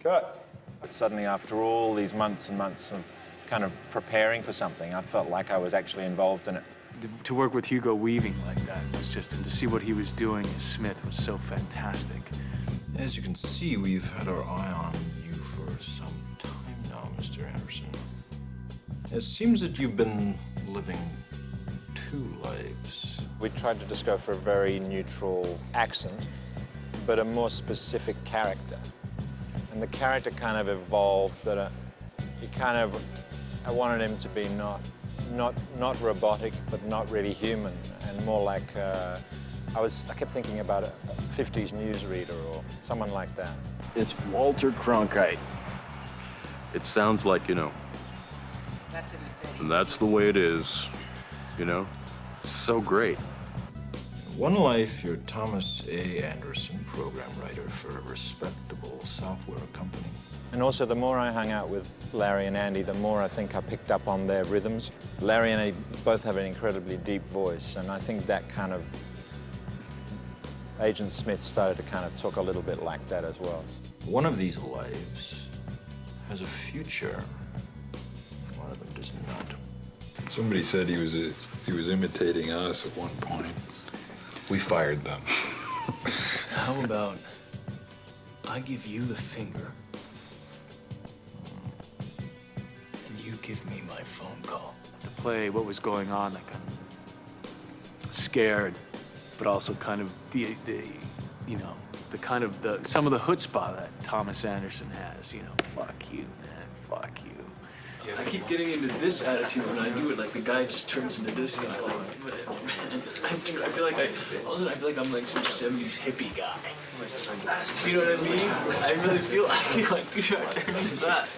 Cut. Suddenly, after all these months and months of kind of preparing for something, I felt like I was actually involved in it. To work with Hugo Weaving like that was just, and to see what he was doing as Smith was so fantastic. As you can see, we've had our eye on you for some time now, Mr. Anderson. It seems that you've been living two lives. We tried to just go for a very neutral accent, but a more specific character. and the character kind of evolved. That I wanted him to be not robotic, but not really human, and more like I kept thinking about a 50s newsreader or someone like that. It's Walter Cronkite. It sounds like, you know, that's the way it is, you know? So great. One life, you're Thomas A. Anderson, program writer for a respectable software company. And also, the more I hung out with Larry and Andy, the more I think I picked up on their rhythms. Larry and Andy both have an incredibly deep voice, and I think that kind of Agent Smith started to kind of talk a little bit like that as well. One of these lives has a future, and one of them does not. Somebody said he was imitating us at one point. We fired them. How about I give you the finger and you give me my phone call? To play what was going on, like I'm scared, but also kind of some of the chutzpah that Thomas Anderson has. You know, fuck you, man, fuck you. Yeah, I keep getting into this attitude when I do it. Like the guy just turns into this guy. Like, I feel like I'm like some 70s hippie guy. You know what I mean? I really feel like I turn into that.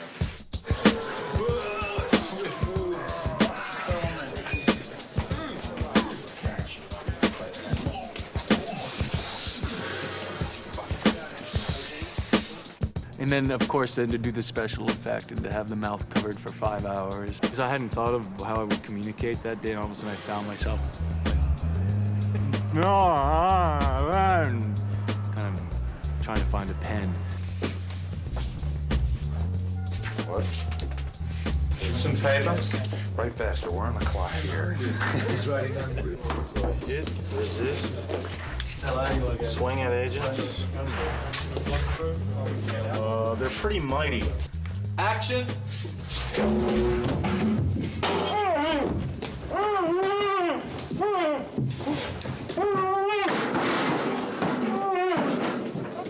And then, of course, then to do the special effect and to have the mouth covered for 5 hours. Because I hadn't thought of how I would communicate that day, and all of a sudden I found myself kind of trying to find a pen. What? Some papers? Write faster, we're on the clock here. Hit, resist, swing at agents. They're pretty mighty. Action!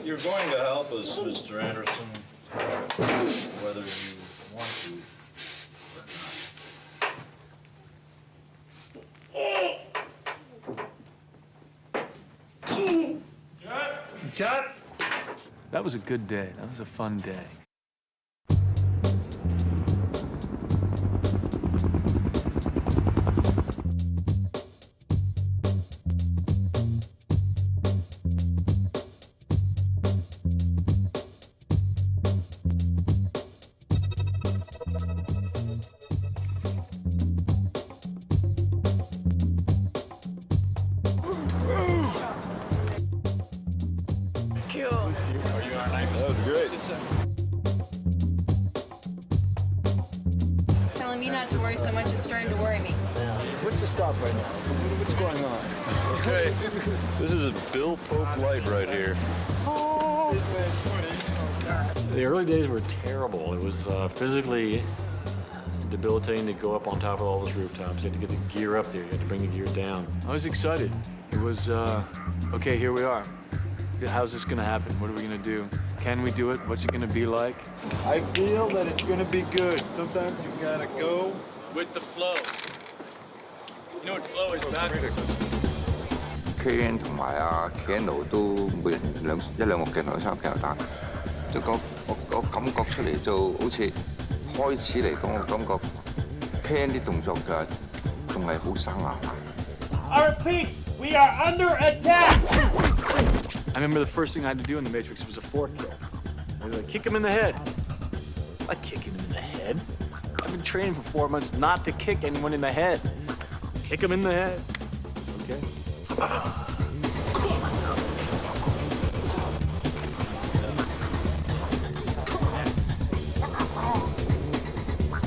You're going to help us, Mr. Anderson, whether you want to or not. Cut! That was a good day. That was a fun day. That was great. It's telling me not to worry so much, it's starting to worry me. What's the stop right now? What's going on? Okay, this is a Bill Pope light right here. The early days were terrible. It was physically debilitating to go up on top of all those rooftops. You had to get the gear up there. You had to bring the gear down. I was excited. It was, okay, here we are. How's this gonna happen? What are we gonna do? Can we do it? What's it gonna be like? I feel that it's gonna be good. Sometimes you gotta go with the flow. You know what flow is backwards? Ken 同埋阿 Keanu 都每人一兩個鏡頭、三個鏡頭打，即係我感覺出嚟就好似開始嚟講，我感覺 Ken 啲動作嘅仲係好生硬。I repeat, we are under attack! I remember the first thing I had to do in The Matrix was a fork kill. I was like, kick him in the head. I kick him in the head. I've been training for 4 months not to kick anyone in the head. Kick him in the head. Okay.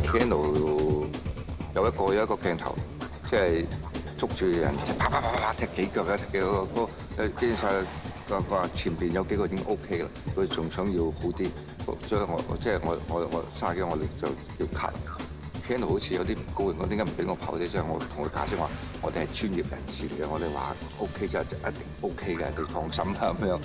Keanu 有一個鏡頭，即係捉住人，即係啪啪啪啪踢幾腳啊，踢幾個基本上佢話前邊有幾個已經 OK 啦，佢仲想要好啲，所以我嘥嘅我哋就要 cut。Keanu 好似有啲唔高興，我點解唔俾我跑啲？即係我同佢解釋話，我哋係專業人士嚟嘅，我哋話 OK 就一定 OK 嘅，你放心啦咁樣。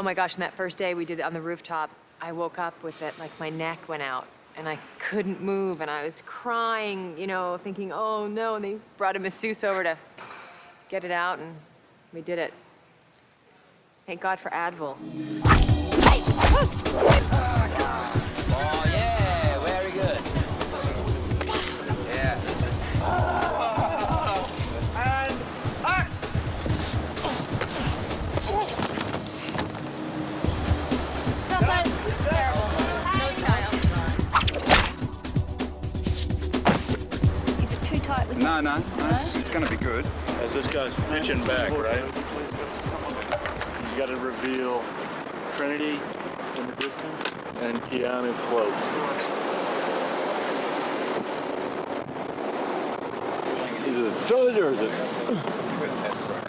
Oh my gosh, and that first day we did it on the rooftop, I woke up with it, like my neck went out and I couldn't move and I was crying, you know, thinking, oh no, and they brought a masseuse over to get it out and we did it. Thank God for Advil. Oh, yeah, very good. Yeah. And act! Terrible. No style. Is it too tight with No, it's going to be good. As this guy's reaching back, right? You got to reveal Trinity in the distance and Keanu close. Is it solid or is it? It's a good test run.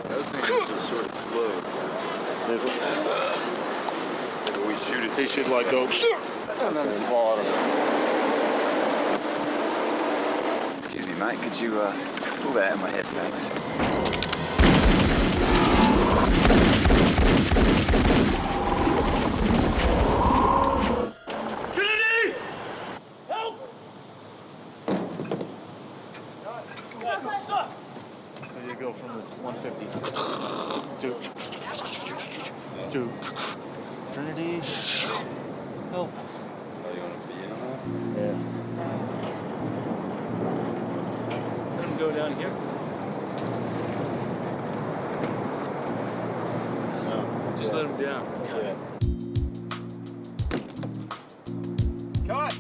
Those things are just sort of slow. Maybe we shoot it. He should like go and then fall out of it. Excuse me, mate. Could you pull that out of my head, thanks? There you go from the 150 to Trinity. Help. Yeah. Let him go down here. No, just let him down. Cut!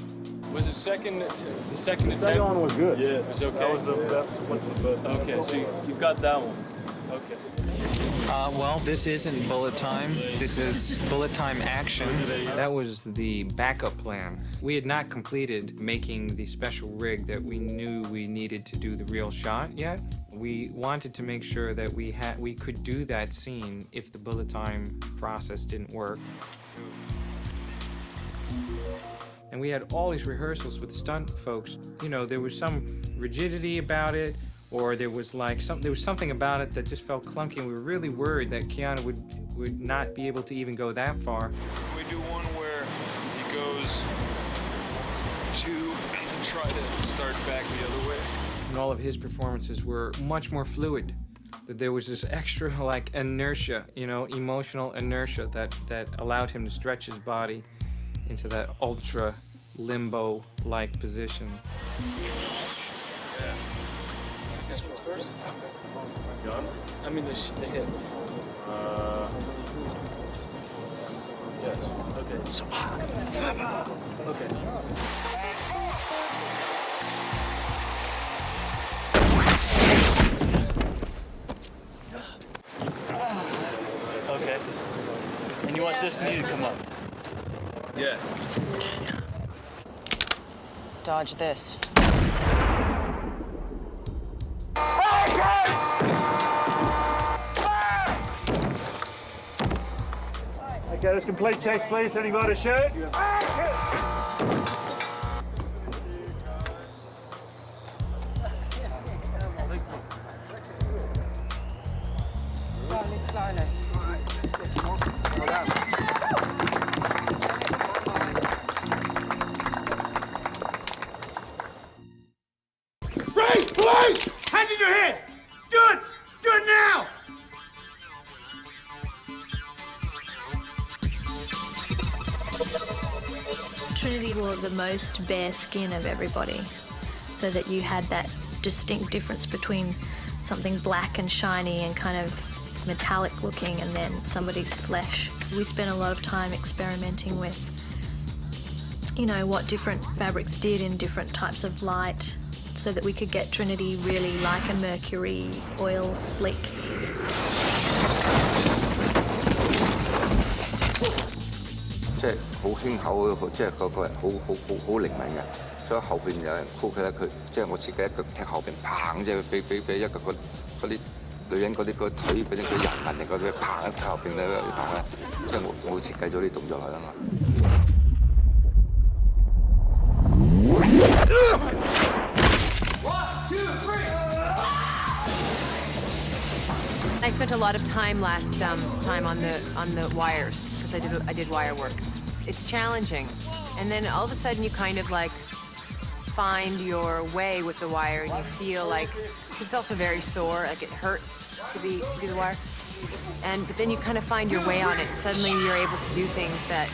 Was it second? The second second one was good. Yeah, it was okay. That was the best. Okay, so you got that one. Okay. Well, this isn't bullet time. This is bullet time action. That was the backup plan. We had not completed making the special rig that we knew we needed to do the real shot yet. We wanted to make sure that we could do that scene if the bullet time process didn't work. And we had all these rehearsals with stunt folks. You know, there was some rigidity about it, or there was something about it that just felt clunky, and we were really worried that Keanu would not be able to even go that far. We do one where he goes to and try to start back the other way. And all of his performances were much more fluid. That there was this extra like inertia, you know, emotional inertia that allowed him to stretch his body into that ultra limbo-like position. Yeah. This one's first. Gun? I mean the hit. Yes. Okay. Okay. Okay. And you want this knee to come up? Yeah. Dodge this. Okay, let's complete checks, please. Anybody shoot? Police! Hands in your head! Do it! Do it now! Trinity wore the most bare skin of everybody, so that you had that distinct difference between something black and shiny and kind of metallic looking and then somebody's flesh. We spent a lot of time experimenting with, you know, what different fabrics did in different types of light, so that we could get Trinity really like a mercury oil slick. 即係好輕口，即係個人好靈敏嘅，所以後邊有人箍佢咧，佢即係我自己一腳踢後邊，砰！即係俾一腳嗰啲女人嗰啲個腿嗰啲人紋嚟嗰啲，砰！一踢後邊咧砰咧，即係我設計咗啲動作嚟啊嘛。I spent a lot of time last time on the wires because I did wire work. It's challenging, and then all of a sudden you kind of like find your way with the wire, and you feel like it's also very sore, like it hurts to do the wire. But then you kind of find your way on it. Suddenly you're able to do things that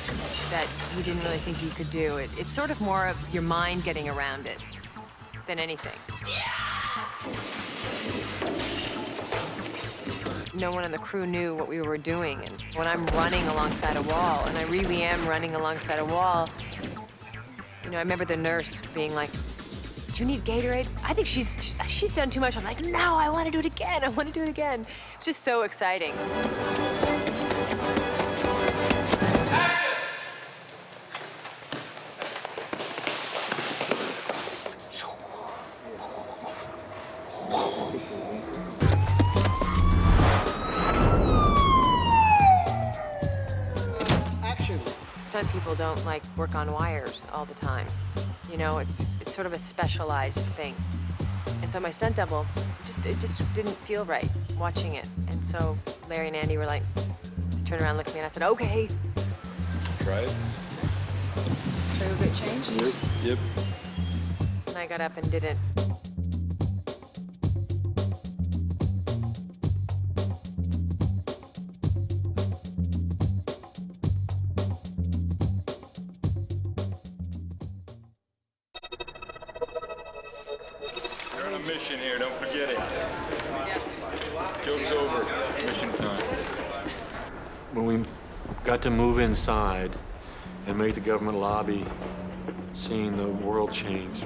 you didn't really think you could do. It's sort of more of your mind getting around it than anything. No one on the crew knew what we were doing, and when I'm running alongside a wall, and I really am running alongside a wall, you know, I remember the nurse being like, "Do you need Gatorade?" I think she's done too much. I'm like, "No, I want to do it again. I want to do it again." It's just so exciting. Stunt people don't like work on wires all the time. You know, it's sort of a specialized thing. And so my stunt double, it just didn't feel right watching it. And so Larry and Andy were like, they turned around and looked at me and I said, "Okay." Try it. So a bit changed? Yep. And I got up and did it. Mission here, don't forget it. Joke's over. Mission time. When we got to move inside and make the government lobby, seeing the world change.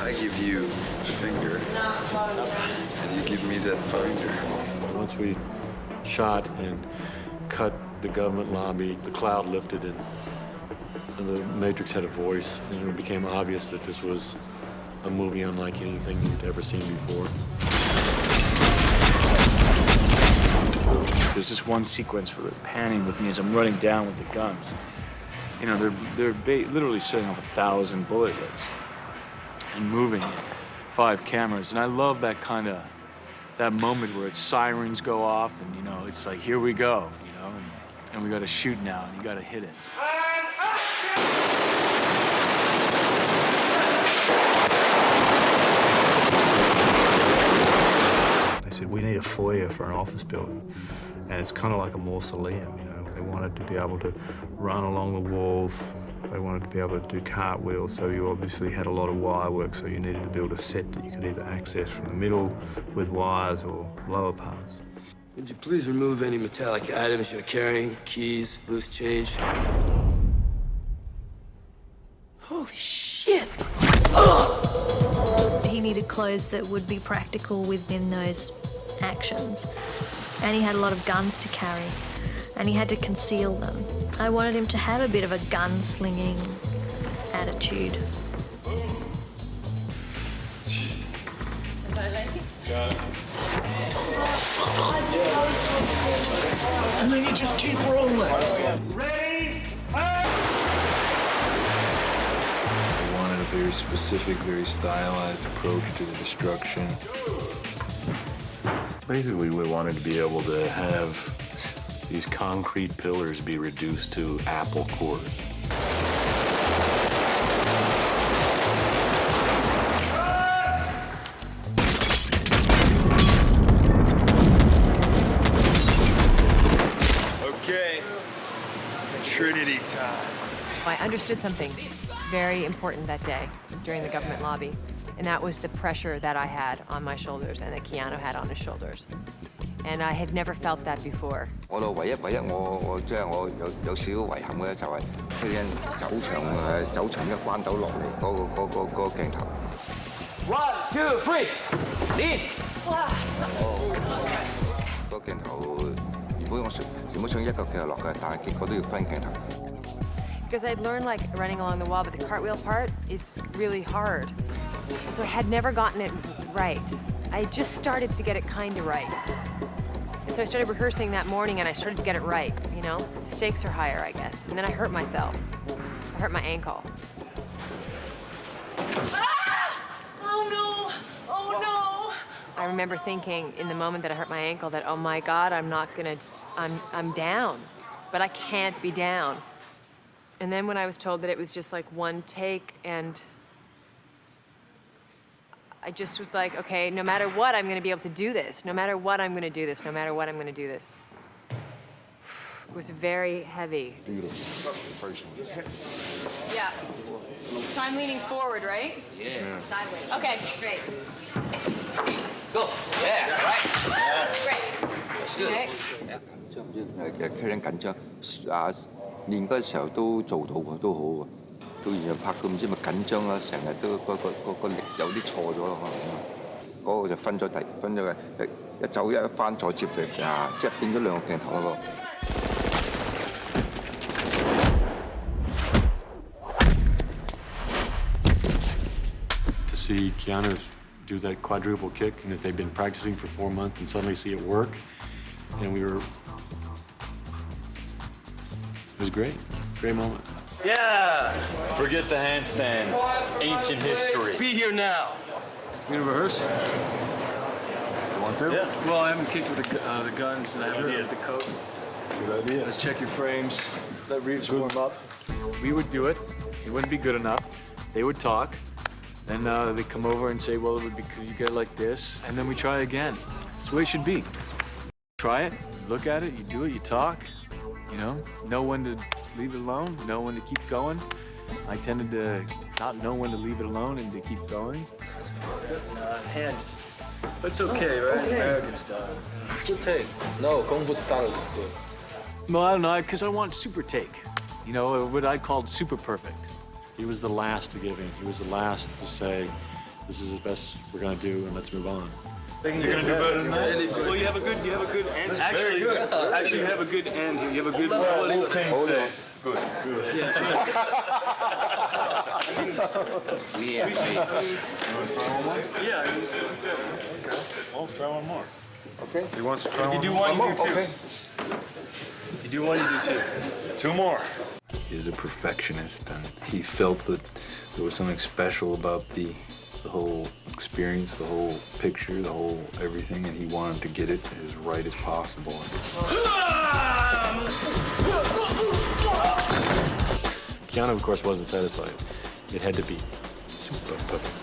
I give you a finger, and you give me that finder. Once we shot and cut the government lobby, the cloud lifted and the Matrix had a voice, and it became obvious that this was a movie unlike anything you'd ever seen before. There's this one sequence where they're panning with me as I'm running down with the guns. You know, they're literally setting off 1,000 bullet hits and moving it, 5 cameras, and I love that that moment where it's sirens go off, and you know, it's like, here we go, you know, and we got to shoot now, and you got to hit it. They said, "We need a foyer for an office building." And it's kind of like a mausoleum, you know. They wanted to be able to run along the walls. They wanted to be able to do cartwheels, so you obviously had a lot of wire work, so you needed to build a set that you could either access from the middle with wires or lower parts. Would you please remove any metallic items you're carrying? Keys, loose change? Holy shit! He needed clothes that would be practical within those actions. And he had a lot of guns to carry, and he had to conceal them. I wanted him to have a bit of a gunslinging attitude. And then you just keep rolling. Ready? I wanted a very specific, very stylized approach to the destruction. Basically, we wanted to be able to have these concrete pillars be reduced to apple cores. Okay, Trinity time. I understood something very important that day during the government lobby, and that was the pressure that I had on my shoulders and that Keanu had on his shoulders. And I had never felt that before. 我到唯一我即係我有少少遺憾嘅就係飛人走場一關斗落嚟嗰個鏡頭。 1, 2, 3, lead. 個鏡頭原本想一個鏡頭落嘅，但係結果都要分鏡頭。 Because I'd learned like running along the wall, but the cartwheel part is really hard. And so I had never gotten it right. I just started to get it kind of right. And so I started rehearsing that morning and I started to get it right, you know? The stakes are higher, I guess. And then I hurt myself. I hurt my ankle. Ah! Oh no! Oh no! I remember thinking in the moment that I hurt my ankle that, oh my God, I'm down, but I can't be down. And then when I was told that it was just like one take, and I just was like, okay, no matter what, I'm gonna be able to do this. No matter what, I'm gonna do this. No matter what, I'm gonna do this. It was very heavy. Yeah. So I'm leaning forward, right? Yeah. Sideways. Okay, straight. Go. Yeah, right. Great. That's good. Okay. 劇緊張啊！練嗰時候都做到喎，都好喎。到然後拍到唔知咪緊張啦，成日都個力有啲錯咗咯，可能嗰個就分咗嘅，一走一翻再接就啊，即係變咗兩個鏡頭嗰個。To see Keanu do that quadruple kick, and if they've been practicing for 4 months and suddenly see it work, and it was great, great moment. Yeah! Forget the handstand. Ancient history. Be here now. You gonna rehearse? You want to? Yeah. Well, I haven't kicked with the guns, and I haven't done with the coat. Good idea. Let's check your frames. Let Reeves warm up. We would do it. It wouldn't be good enough. They would talk. Then they'd come over and say, well, it would be, could you get it like this? And then we try again. That's the way it should be. Try it, look at it, you do it, you talk. You know when to leave it alone, know when to keep going. I tended to not know when to leave it alone and to keep going. Hands. That's okay, right? Okay. American style. Good take. No, Kung Fu style is good. Well, I don't know, because I want super take. You know, what I called super perfect. He was the last to give in. He was the last to say, this is the best we're gonna do, and let's move on. You're gonna do better than that? Well, you have a good end. Actually, you have a good end here. You have a good quality. Good. Yes. Yeah. Yeah. Okay. Let's try one more. Okay. He wants to try If you do one, you do two. If you do one, you do two. 2 more. He's a perfectionist, and he felt that there was something special about the whole experience, the whole picture, the whole everything, and he wanted to get it as right as possible. Keanu, of course, wasn't satisfied. It had to be super perfect.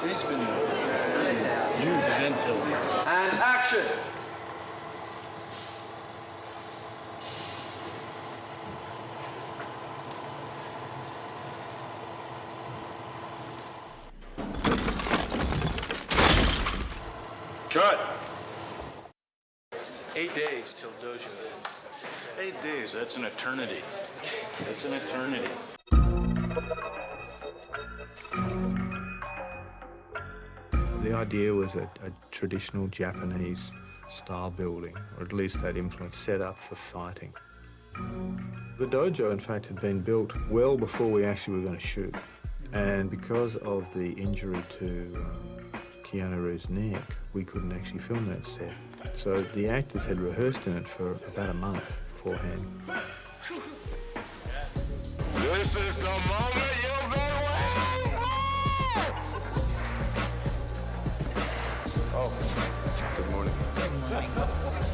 He's been huge event film. And action! Cut! 8 days till dojo. 8 days, that's an eternity. That's an eternity. The idea was a traditional Japanese style building, or at least that influence set up for fighting. The dojo, in fact, had been built well before we actually were going to shoot. And because of the injury to Keanu Reeves' neck, we couldn't actually film that set. So the actors had rehearsed in it for about a month beforehand. This is the moment you've been waiting for! Oh, good morning. Good morning.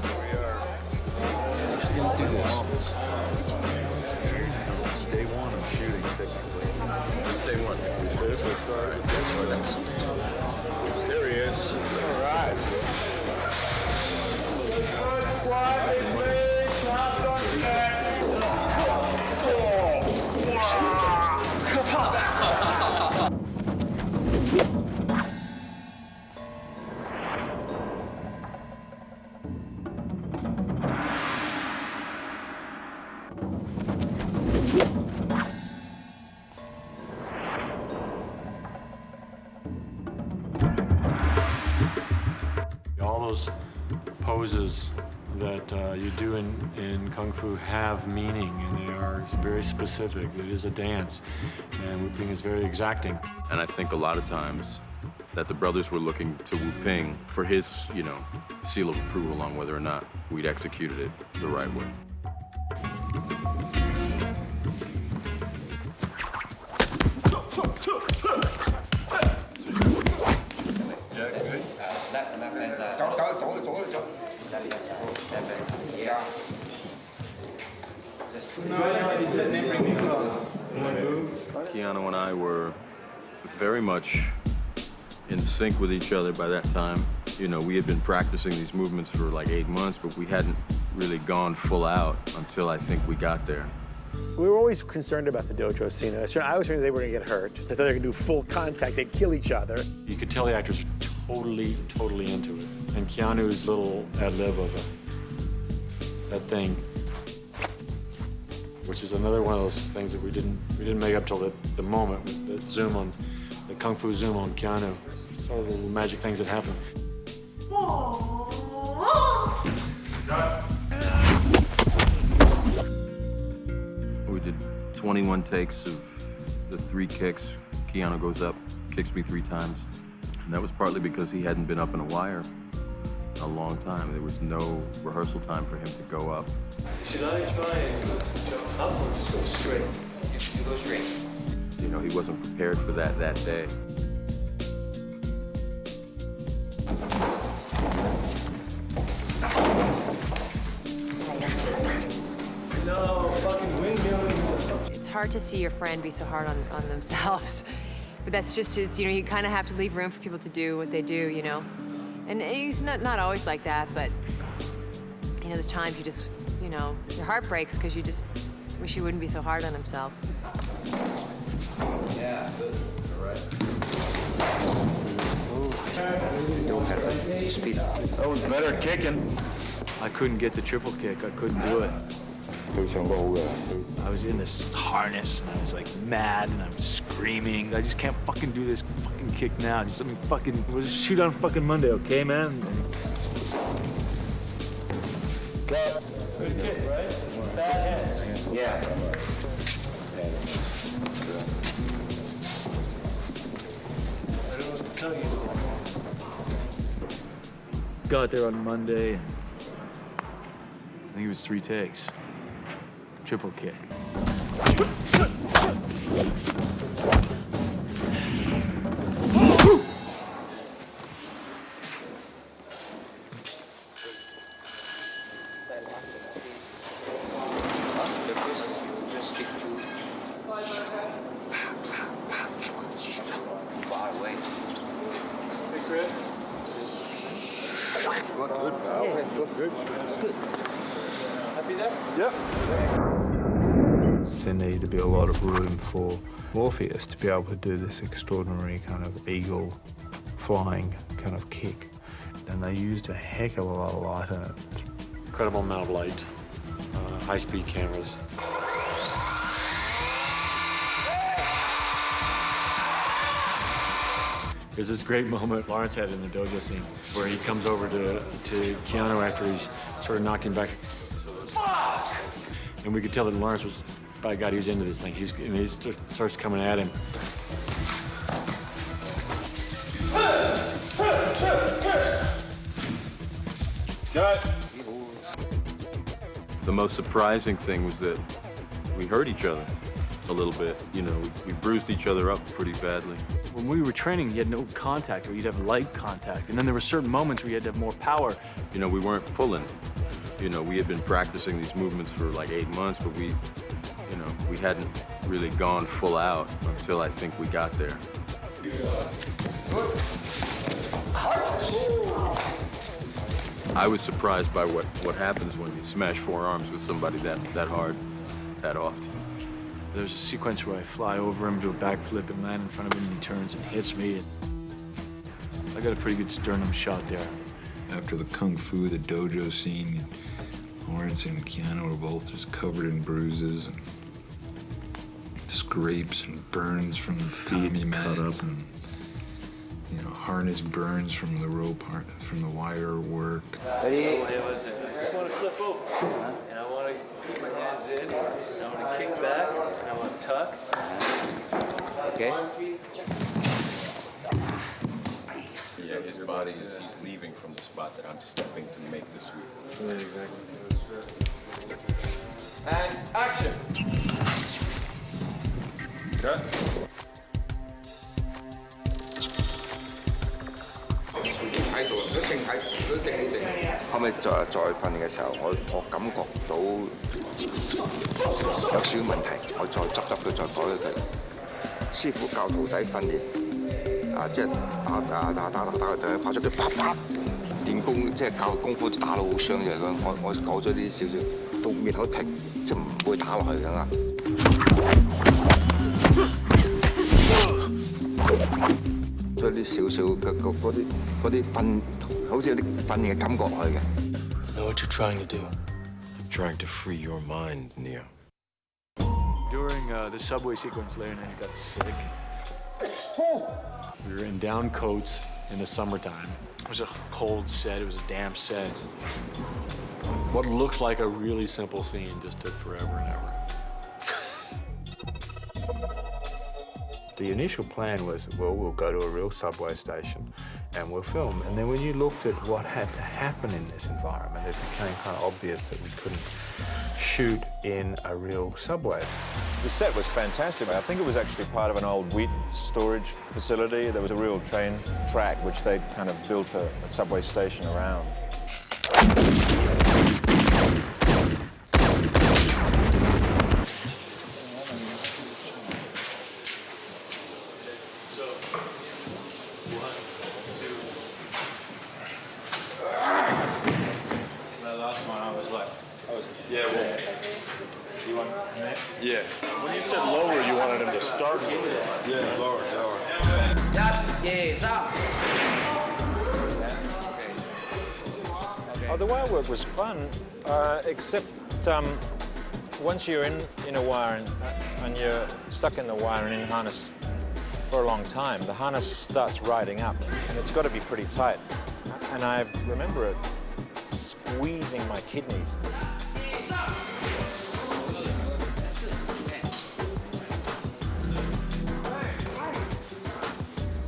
Here we are. Actually gonna do this. Day one of shooting, technically. It's day one. This will start. There he is. All right. All those poses that you do in Kung Fu have meaning, and they are very specific. It is a dance, and whipping is very exacting. And I think a lot of times that the brothers were looking to Wu Ping for his, you know, seal of approval on whether or not we'd executed it the right way. Keanu and I were very much in sync with each other by that time. You know, we had been practicing these movements for like 8 months, but we hadn't really gone full out until I think we got there. We were always concerned about the dojo scene. I was afraid they were going to get hurt. They thought they were going to do full contact. They'd kill each other. You could tell the actors are totally into it. And Keanu's little ad-lib of that thing, which is another one of those things that we didn't make up till the moment, the zoom on, the kung fu zoom on Keanu. Sort of the little magic things that happen. We did 21 takes of the 3 kicks. Keanu goes up, kicks me 3 times. And that was partly because he hadn't been up in a wire in a long time. There was no rehearsal time for him to go up. Should I try and jump up or just go straight? You go straight. You know, he wasn't prepared for that day. No, fucking windmill. It's hard to see your friend be so hard on themselves. But that's just his, you know, you kind of have to leave room for people to do what they do, you know? And he's not always like that, but, you know, there's times you just, you know, your heart breaks because you just wish he wouldn't be so hard on himself. Yeah, all right. Don't have to speed. That was better kicking. I couldn't get the triple kick. I couldn't do it. I was in this harness and I was like mad and I was screaming. I just can't fucking do this fucking kick now. Just let me fucking, we'll just shoot on fucking Monday, okay, man? Good kick, right? Bad hands. Yeah. I don't know what to tell you. Got there on Monday and I think it was 3 takes. Triple kick. Far away. Hey, Chris. Good, pal. Good. It's good. Happy there? Yep. There needed to be a lot of room for Morpheus to be able to do this extraordinary kind of eagle flying kind of kick. And they used a heck of a lot of light in it. Incredible amount of light, high-speed cameras. There's this great moment Lawrence had in the dojo scene where he comes over to Keanu after he's sort of knocked him back. Fuck! And we could tell that Lawrence was, by God, he was into this thing. He starts coming at him. Cut! The most surprising thing was that we hurt each other a little bit. You know, we bruised each other up pretty badly. When we were training, you had no contact, or you'd have light contact. And then there were certain moments where you had to have more power. You know, we weren't pulling. You know, we had been practicing these movements for like 8 months, but we hadn't really gone full out until I think we got there. I was surprised by what happens when you smash forearms with somebody that hard, that often. There's a sequence where I fly over him, do a backflip and land in front of him, and he turns and hits me. I got a pretty good sternum shot there. After the kung fu, the dojo scene, Lawrence and Keanu were both just covered in bruises and scrapes and burns from the Tommy mats and, you know, harness burns from the rope, from the wire work. Ready? I just want to flip over. And I want to keep my hands in. And I want to kick back. And I want to tuck. Okay. Yeah, his body he's leaving from the spot that I'm stepping to make the sweep. Yeah, exactly. And action. Cut. 喺度，佢定喺，佢定喺定。後尾再訓練嘅時候，我感覺到有少少問題，我再執佢，再改佢。師傅教徒弟訓練，即係打佢跑出去，啪啪練功，即係教功夫打到好傷嘅咁。我改咗啲少少，到面口停，即係唔會打落去㗎啦。將啲少少嗰啲訓，好似有啲訓練嘅感覺落去嘅。Know what you're trying to do? I'm trying to free your mind, Neo. During the subway sequence, Larry and I got sick. We were in down coats in the summertime. It was a cold set, it was a damp set. What looks like a really simple scene just took forever and ever. The initial plan was, well, we'll go to a real subway station and we'll film. And then when you looked at what had to happen in this environment, it became kind of obvious that we couldn't shoot in a real subway. The set was fantastic. I think it was actually part of an old wheat storage facility. There was a real train track which they'd kind of built a subway station around. Yeah. When you said lower, you wanted him to start lower. Yeah, lower. Oh, the wire work was fun, except once you're in a wire and you're stuck in the wire and in harness for a long time, the harness starts riding up, and it's got to be pretty tight. And I remember it squeezing my kidneys.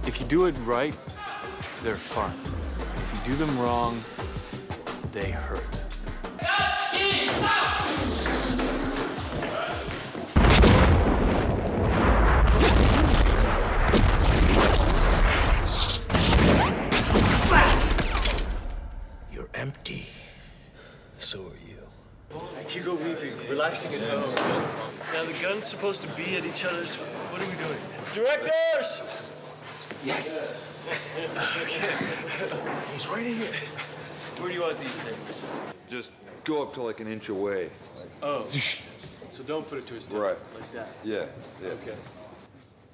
If you do it right, they're fun. If you do them wrong, they hurt. You're empty. So are you. Hugo weaving, relaxing at home. Now the gun's supposed to be at each other's. What are we doing? Directors! Yes. Okay. He's right in here. Where do you want these things? Just go up to like an inch away. Oh. So don't put it to his tip. Right. Like that. Yeah. Okay.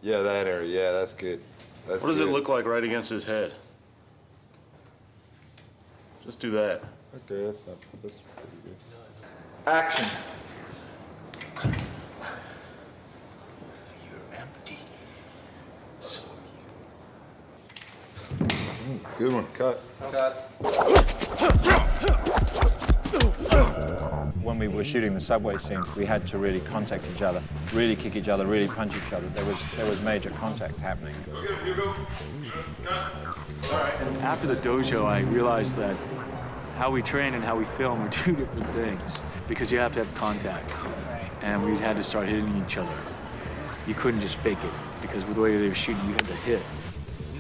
Yeah, that area. Yeah, that's good. That's What does it good. look like right against his head? Just do that. Okay, that's pretty good. Action. Good one. Cut. When we were shooting the subway scene, we had to really contact each other, really kick each other, really punch each other. There was major contact happening. After the dojo, I realized that how we train and how we film are two different things because you have to have contact. And we had to start hitting each other. You couldn't just fake it because with the way they were shooting, you had to hit.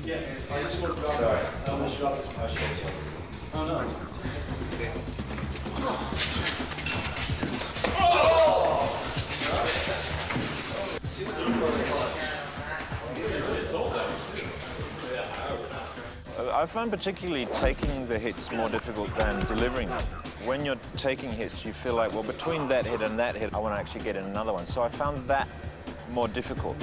Yeah, I just want to drop it. I almost dropped this my shoulder. Oh, no. Okay. I found particularly taking the hits more difficult than delivering them. When you're taking hits, you feel like, well, between that hit and that hit, I want to actually get in another one. So I found that more difficult.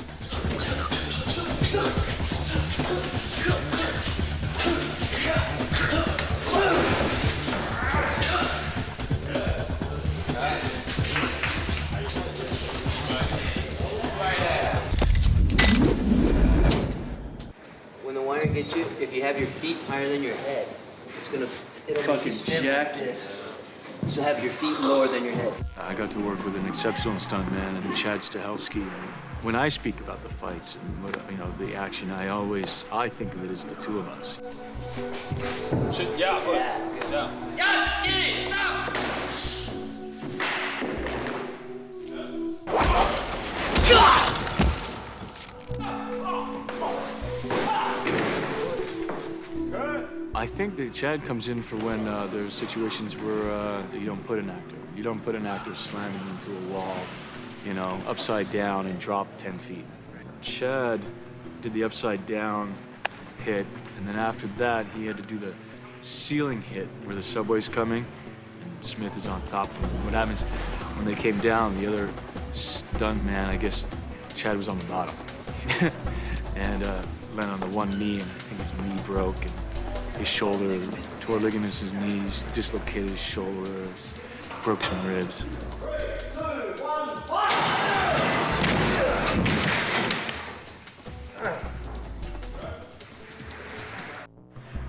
When the wire hits you, if you have your feet higher than your head, it'll Fucking make you spin jack. like this. So have your feet lower than your head. I got to work with an exceptional stuntman and Chad Stahelski. When I speak about the fights and what, you know, the action, I think of it as the two of us. Yeah, good. Yeah. I think that Chad comes in for when there's situations where you don't put an actor. You don't put an actor slamming into a wall, you know, upside down and drop 10 feet. Chad did the upside down hit, and then after that, he had to do the ceiling hit where the subway's coming, and Smith is on top of him. What happens when they came down, the other stunt man, I guess Chad was on the bottom, and landed on the one knee, and I think his knee broke, and his shoulder, tore ligaments in his knees, dislocated his shoulders, broke some ribs.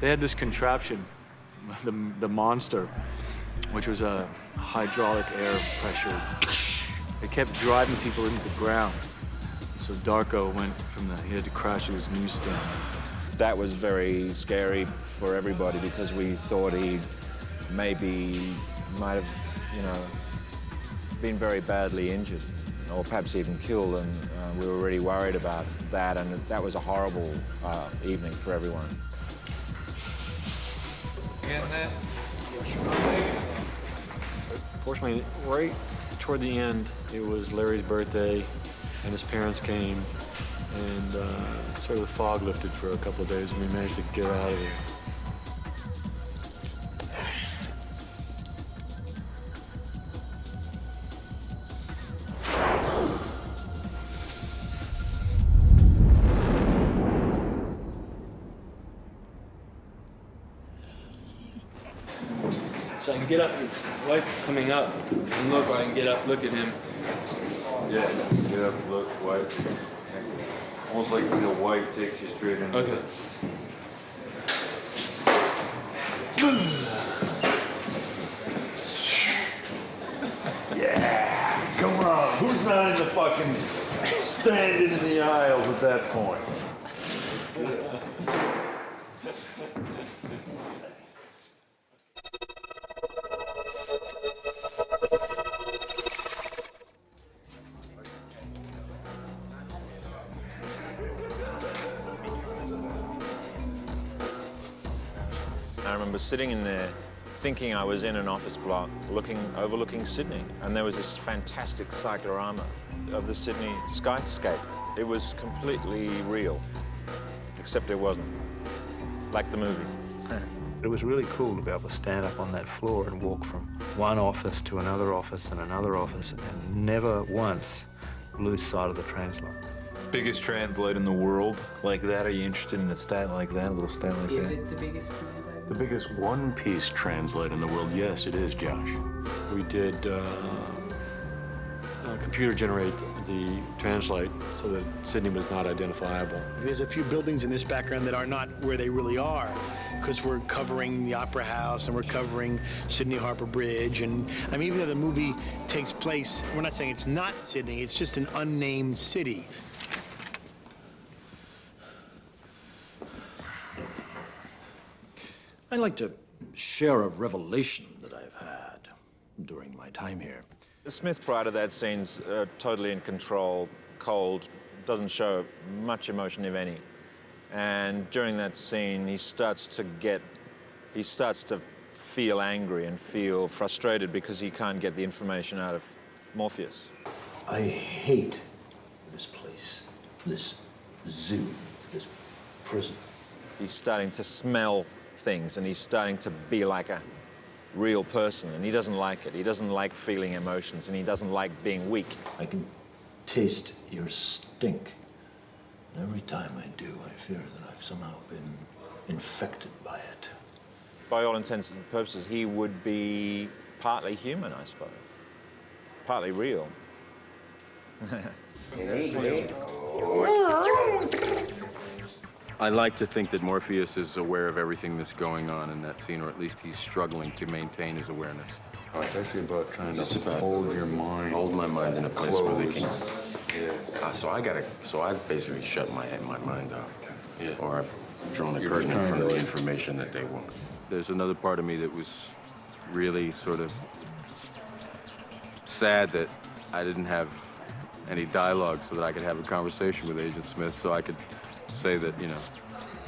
They had this contraption, the monster, which was a hydraulic air pressure. It kept driving people into the ground. So Darko went from he had to crash to his newsstand. That was very scary for everybody because we thought he might have, you know, been very badly injured or perhaps even killed, and we were really worried about that, and that was a horrible evening for everyone. Fortunately, right toward the end, it was Larry's birthday, and his parents came, and sort of the fog lifted for a couple of days, and we managed to get out of there. So I can get up, his wife coming up, and look, I can get up, look at him. Yeah, get up, look, white. Almost like the white takes you straight into Okay. Yeah, come on. Who's not in the fucking standing in the aisles at that point? I remember sitting in there thinking I was in an office block overlooking Sydney, and there was this fantastic cyclorama of the Sydney skyscape. It was completely real, except it wasn't, like the movie. It was really cool to be able to stand up on that floor and walk from one office to another office and another office and never once lose sight of the translate. Biggest translate in the world like that? Are you interested in a stat like that, a little stat like that? Is it the biggest translate? The biggest one-piece translate in the world, yes, it is, Josh. We did computer generate the translate so that Sydney was not identifiable. There's a few buildings in this background that are not where they really are, because we're covering the Opera House and we're covering Sydney Harbour Bridge. And I mean, even though the movie takes place, we're not saying it's not Sydney, it's just an unnamed city. I'd like to share a revelation that I've had during my time here. Smith, prior to that, scene's totally in control, cold, doesn't show much emotion, if any. And during that scene, he starts to feel angry and feel frustrated because he can't get the information out of Morpheus. I hate this place, this zoo, this prison. He's starting to smell things, and he's starting to be like a real person, and he doesn't like it. He doesn't like feeling emotions, and he doesn't like being weak. I can taste your stink. And every time I do, I fear that I've somehow been infected by it. By all intents and purposes, he would be partly human, I suppose. Partly real. I like to think that Morpheus is aware of everything that's going on in that scene, or at least he's struggling to maintain his awareness. Oh, it's actually about trying It's to about hold your mind. Hold my mind in a place where they can. Yes. So I've basically shut my mind off. Yeah. Or I've drawn a You're curtain just in front of trying the to- information that they want. There's another part of me that was really sort of sad that I didn't have any dialogue so that I could have a conversation with Agent Smith, so I could say that, you know,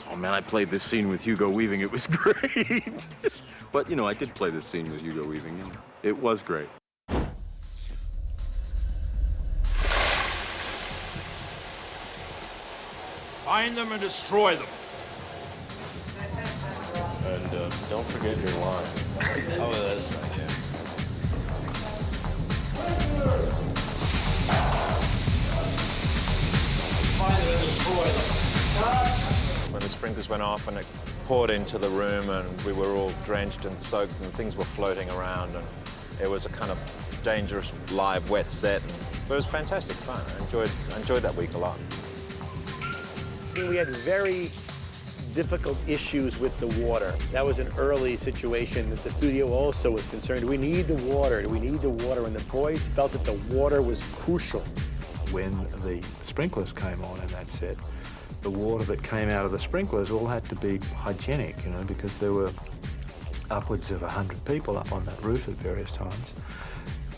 oh man, I played this scene with Hugo Weaving, it was great. But, you know, I did play this scene with Hugo Weaving, and it was great. Find them and destroy them. And don't forget your line. Oh, that's right, yeah. Find them and destroy them. When the sprinklers went off and it poured into the room and we were all drenched and soaked and things were floating around and it was a kind of dangerous live wet set. But it was fantastic fun. I enjoyed that week a lot. We had very difficult issues with the water. That was an early situation that the studio also was concerned. Do we need the water? Do we need the water? And the boys felt that the water was crucial. When the sprinklers came on in that set, the water that came out of the sprinklers all had to be hygienic, you know, because there were upwards of 100 people up on that roof at various times,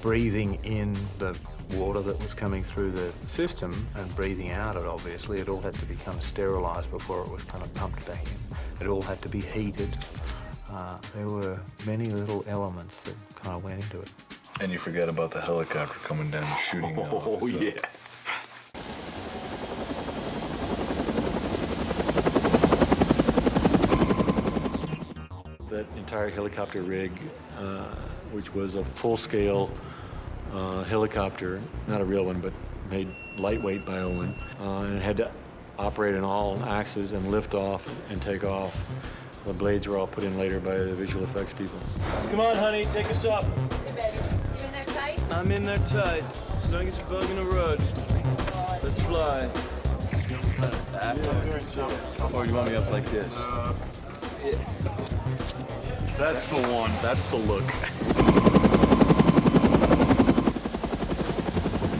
breathing in the water that was coming through the system and breathing out it, obviously. It all had to become sterilised before it was kind of pumped back in. It all had to be heated. There were many little elements that kind of went into it. And you forget about the helicopter coming down and shooting the Oh, office up. yeah. That entire helicopter rig, which was a full-scale helicopter, not a real one, but made lightweight by Owen, and it had to operate on all axes and lift off and take off. The blades were all put in later by the visual effects people. Come on, honey, take us up. Hey, baby. You in there tight? I'm in there tight. Snug as a bug in the rug. Let's fly. Or do you want me up like this? That's the one. That's the look.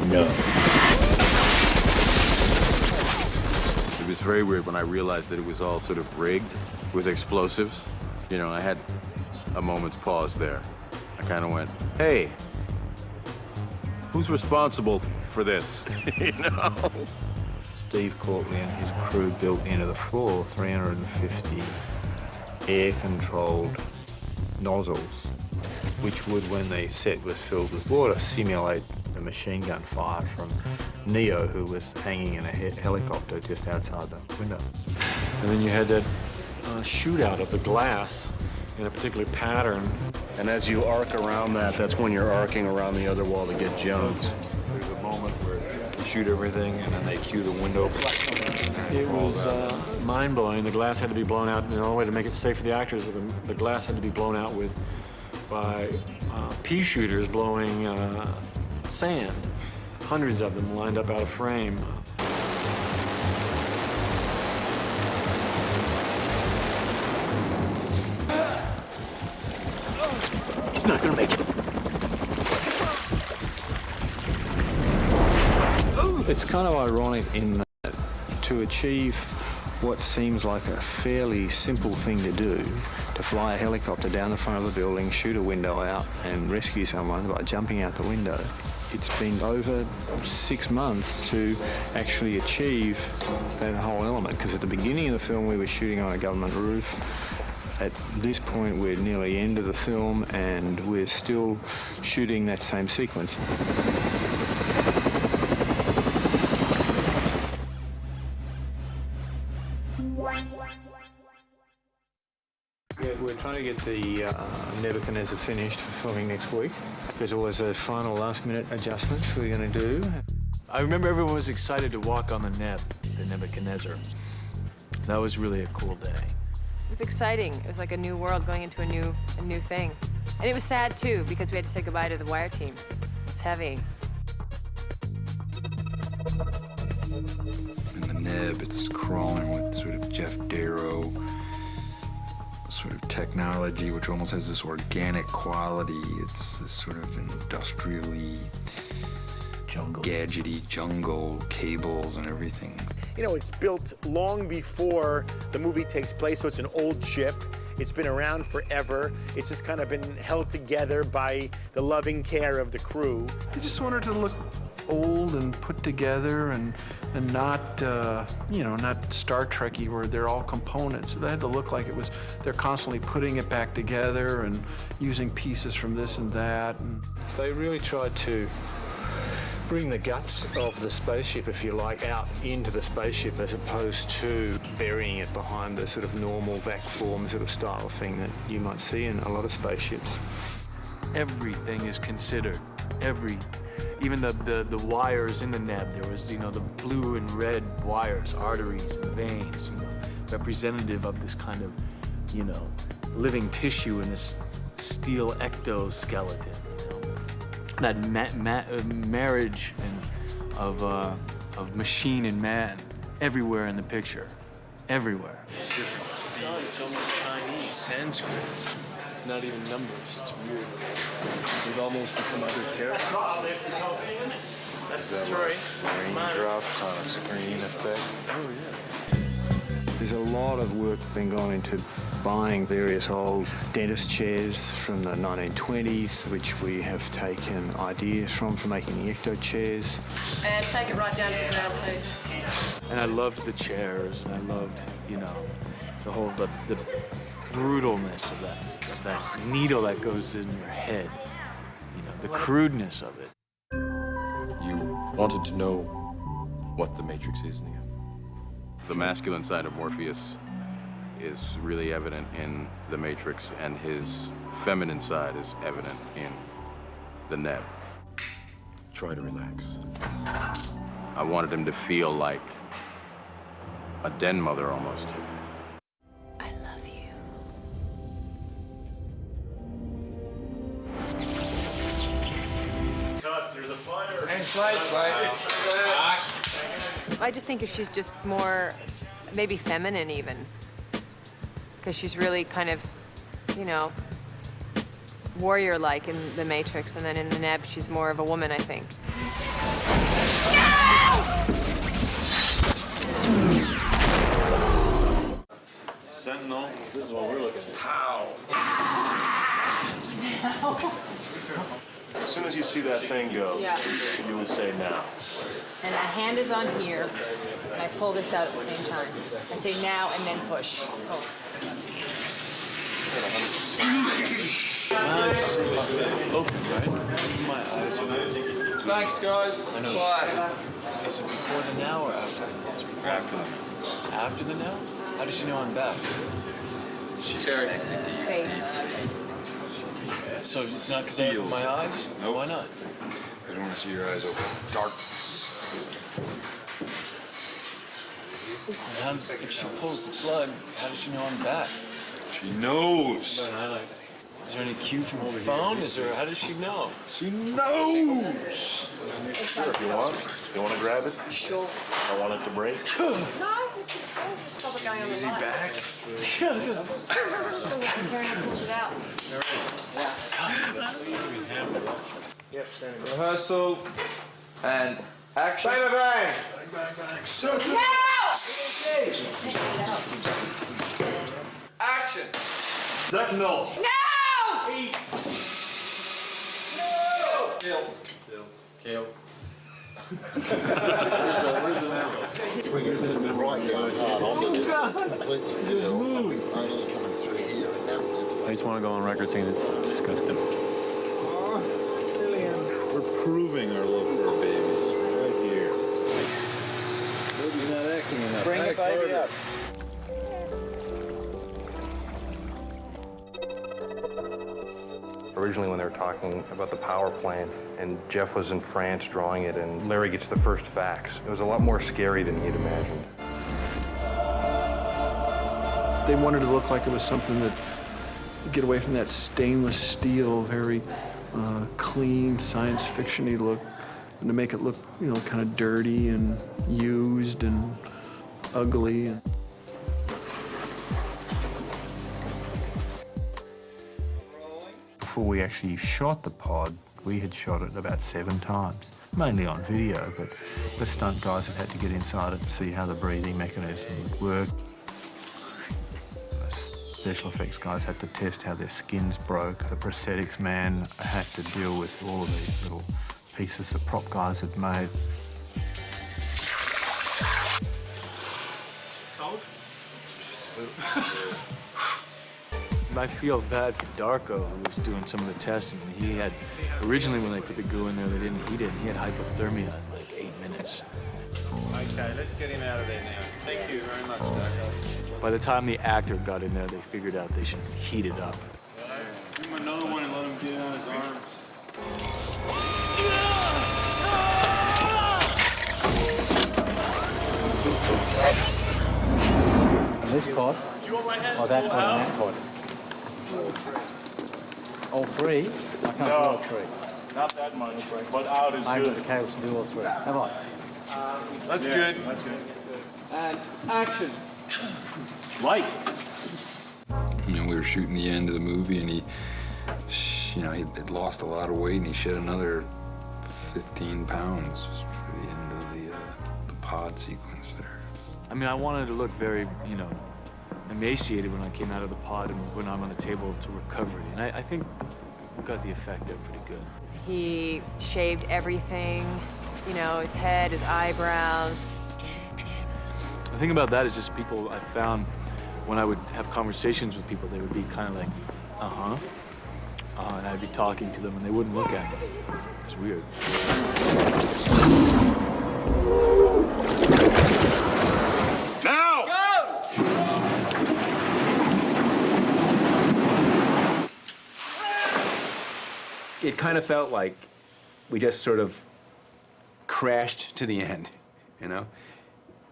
No. It was very weird when I realized that it was all sort of rigged with explosives. You know, I had a moment's pause there. I kind of went, hey, who's responsible for this? You know? Steve Courtley and his crew built into the floor 350 air-controlled nozzles, which would, when the set was filled with water, simulate the machine gun fire from Neo, who was hanging in a helicopter just outside the window. And then you had that shootout of the glass in a particular pattern. And as you arc around that, that's when you're arcing around the other wall to get Jones. There's a moment where they shoot everything and then they cue the window. It was mind-blowing. The glass had to be blown out. And the only way to make it safe for the actors, the glass had to be blown out by pea shooters blowing sand. Hundreds of them lined up out of frame. He's not gonna make it. It's kind of ironic in that to achieve what seems like a fairly simple thing to do, to fly a helicopter down the front of the building, shoot a window out and rescue someone by jumping out the window. It's been over 6 months to actually achieve that whole element, because at the beginning of the film we were shooting on a government roof. At this point we're nearly end of the film and we're still shooting that same sequence. Yeah, we're trying to get the Nebuchadnezzar finished for filming next week. There's always those final last-minute adjustments we're going to do. I remember everyone was excited to walk on the Nebuchadnezzar. That was really a cool day. It was exciting. It was like a new world going into a new thing. And it was sad, too, because we had to say goodbye to the wire team. It's heavy. In the neb, it's crawling with sort of Jeff Darrow sort of technology, which almost has this organic quality. It's this sort of industrially gadgety jungle, cables and everything. You know, it's built long before the movie takes place, so it's an old ship. It's been around forever. It's just kind of been held together by the loving care of the crew. They just wanted to look old and put together and not, you know, not Star Trek-y where they're all components. They had to look like it was, they're constantly putting it back together and using pieces from this and that. And they really tried to bring the guts of the spaceship, if you like, out into the spaceship as opposed to burying it behind the sort of normal vac form sort of style thing that you might see in a lot of spaceships. Everything is considered. Even the wires in the neb, there was, you know, the blue and red wires, arteries and veins, you know, representative of this kind of, you know, living tissue in this steel ectoskeleton. That marriage of machine and man everywhere in the picture, everywhere. It's almost Chinese, Sanskrit. It's not even numbers, it's weird. We've almost become other characters. That's the story. Raindrops on a screen effect. Oh, yeah. There's a lot of work been gone into buying various old dentist chairs from the 1920s, which we have taken ideas from for making the ecto chairs. And take it right down to the ground, please. And I loved the chairs, and I loved, you know, the whole, the brutalness of that needle that goes in your head, you know, the crudeness of it. You wanted to know what the Matrix is, Neo? The masculine side of Morpheus is really evident in the Matrix, and his feminine side is evident in the neb. Try to relax. I wanted him to feel like a den mother almost. I love you. Cut, there's a fire. I just think if she's just more, maybe feminine even, because she's really kind of, you know, warrior-like in the Matrix, and then in the neb, she's more of a woman, I think. Sentinel. This is what we're looking at. How? As soon as you see that thing go, Yeah. you would say now. And my hand is on here, and I pull this out at the same time. I say now and then push. Pull. Open, right? My eyes are open. Thanks, guys. I know. Bye. Is it before the now or after? It's before after the now. It's after the now? How does she know I'm back? She's connected to you. Faith. So it's not because I opened my eyes? Nope. Why not? I don't want to see your eyes open. Dark. How, if she pulls the plug, how does she know I'm back? She knows. Is there any cue from her phone? Is there? How does she know? She knows. Sure, if you want. You want to grab it? Sure. I want it to break. No, stop it going on the line. Back? Karen pulls it out. Rehearsal and action. Bang, bang, bang. Bang, bang, bang. Shut No! Action. Sentinel! No! Kill. Kill. We get right down hard onto this. It's completely still. Only coming through here and now it's into I just want to go on record saying it's disgusting. We're proving our love for our babies right here. Baby's not acting enough. Bring the baby up. Originally when they were talking about the power plant and Jeff was in France drawing it and Larry gets the first fax, it was a lot more scary than he'd imagined. they wanted to look like it was something that get away from that stainless steel, very clean, science fiction-y look, and to make it look, you know, kind of dirty and used and ugly. Before we actually shot the pod, we had shot it about 7 times, mainly on video, but the stunt guys have had to get inside it to see how the breathing mechanism would work. The special effects guys had to test how their skins broke. The prosthetics man had to deal with all of these little pieces that prop guys had made. I feel bad for Darko, who was doing some of the testing. He had, originally when they put the goo in there, they didn't heat it, and he had hypothermia in like 8 minutes. Okay, let's get him out of there now. Thank you very much, Douglas. By the time the actor got in there, they figured out they should heat it up. Give him another one and let him get on his arm. This pod, or that pod and that pod. All 3? I can't do all 3. Not that much, but out is I haven't got good. the chaos to do all 3. Have I? That's good. That's good. And action. Light. You know, we were shooting the end of the movie, and he had lost a lot of weight, and he shed another 15 pounds for the end of the pod sequence there. I mean, I wanted to look very, emaciated when I came out of the pod and when I'm on the table to recovery. And I think we got the effect there pretty good. He shaved everything, his head, his eyebrows. The thing about that is just people I found when I would have conversations with people, they would be kind of like, and I'd be talking to them and they wouldn't look at me. It's weird. Now! Go! It kind of felt like we just sort of crashed to the end, It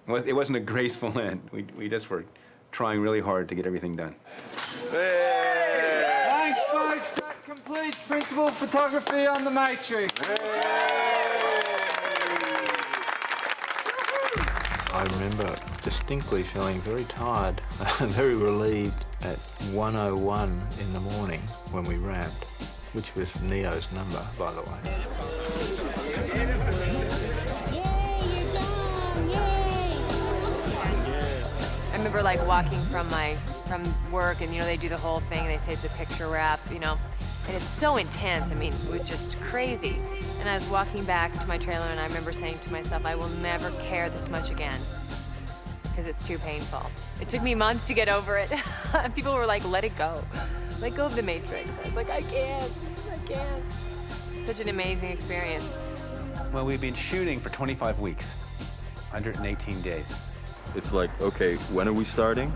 wasn't a graceful end. We just were trying really hard to get everything done. Thanks, folks. That completes principal photography on the Matrix. I remember distinctly feeling very tired and very relieved at 1:01 in the morning when we wrapped, which was Neo's number, by the way. I remember walking from work and they do the whole thing and they say it's a picture wrap, and it's so intense. I mean, it was just crazy. And I was walking back to my trailer and I remember saying to myself, I will never care this much again because it's too painful. It took me months to get over it. People were like, let it go. Let go of the Matrix. I was like, I can't. Such an amazing experience. Well, we've been shooting for 25 weeks, 118 days. It's like, okay, when are we starting?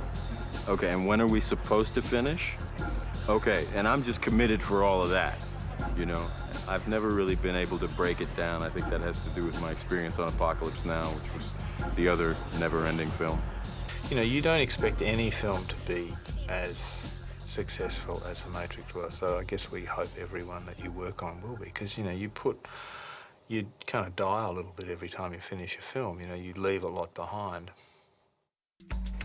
Okay, and when are we supposed to finish? Okay, and I'm just committed for all of that, I've never really been able to break it down. I think that has to do with my experience on Apocalypse Now, which was the other never-ending film. You don't expect any film to be as successful as The Matrix was, so I guess we hope everyone that you work on will be, because, you kind of die a little bit every time you finish a film, you leave a lot behind.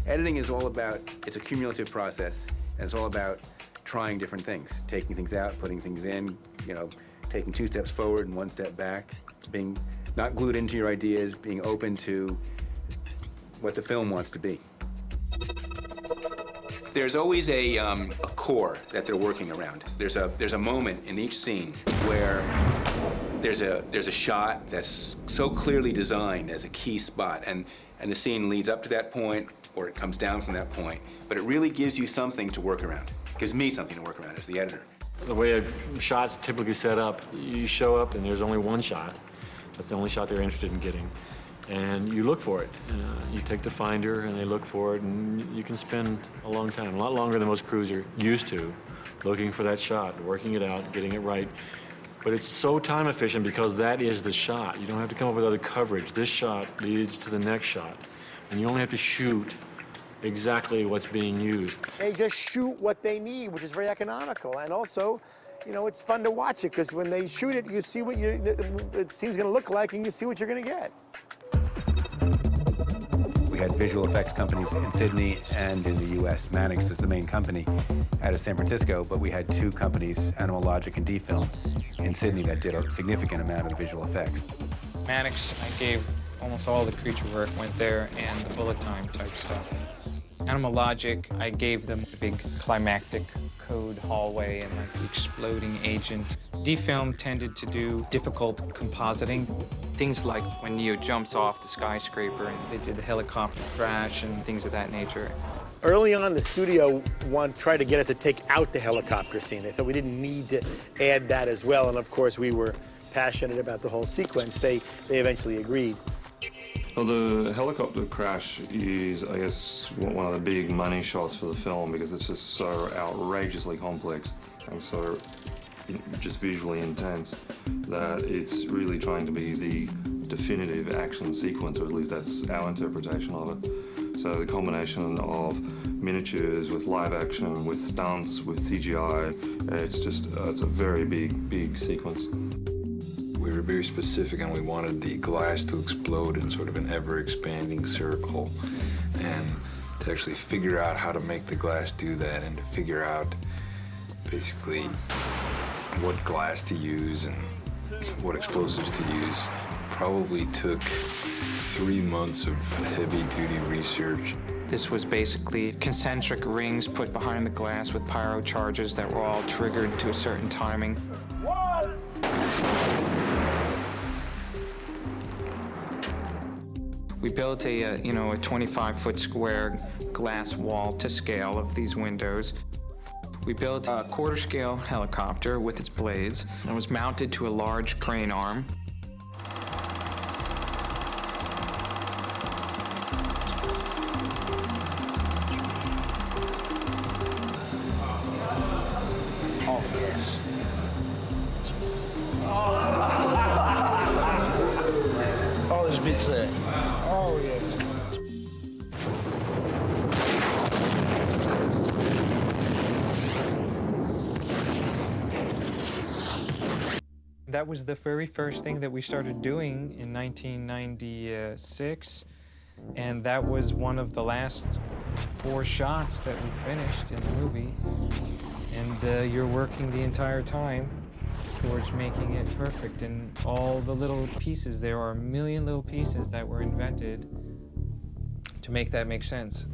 Editing is all about, it's a cumulative process, and it's all about trying different things, taking things out, putting things in, taking 2 steps forward and 1 step back, being not glued into your ideas, being open to what the film wants to be. There's always a core that they're working around. There's a moment in each scene where there's a shot that's so clearly designed as a key spot, and the scene leads up to that point, or it comes down from that point. But it really gives you something to work around. It gives me something to work around as the editor. The way a shot's typically set up, you show up and there's only one shot. That's the only shot they're interested in getting. And you look for it. You take the finder and they look for it, and you can spend a long time, a lot longer than most crews are used to, looking for that shot, working it out, getting it right. But it's so time efficient because that is the shot. You don't have to come up with other coverage. This shot leads to the next shot. And you only have to shoot exactly what's being used. They just shoot what they need, which is very economical. And also, you know, it's fun to watch it because when they shoot it, you see what the scene's going to look like, and you see what you're going to get. We had visual effects companies in Sydney and in the U.S. Mannix is the main company out of San Francisco, but we had two companies, Animal Logic and D-Film, in Sydney that did a significant amount of the visual effects. Mannix, I gave almost all the creature work went there, and the bullet time type stuff. Animal Logic, I gave them a big climactic code hallway and like the exploding agent. D-Film tended to do difficult compositing. Things like when Neo jumps off the skyscraper and they did the helicopter crash and things of that nature. Early on, the studio tried to get us to take out the helicopter scene. They thought we didn't need to add that as well, and of course we were passionate about the whole sequence. They eventually agreed. Well, the helicopter crash is, I guess, one of the big money shots for the film because it's just so outrageously complex and so just visually intense that it's really trying to be the definitive action sequence, or at least that's our interpretation of it. So the combination of miniatures with live action, with stunts, with CGI, it's a very big sequence. We were very specific and we wanted the glass to explode in sort of an ever-expanding circle, and to actually figure out how to make the glass do that and to figure out basically what glass to use and what explosives to use probably took 3 months of heavy-duty research. This was basically concentric rings put behind the glass with pyro charges that were all triggered to a certain timing. We built a 25-foot square glass wall to scale of these windows. We built a quarter-scale helicopter with its blades and was mounted to a large crane arm. Oh, yes. Oh, there's bits there. Oh, yes. That was the very first thing that we started doing in 1996, and that was one of the last 4 shots that we finished in the movie. And you're working the entire time towards making it perfect, and all the little pieces, there are a million little pieces that were invented to make that make sense.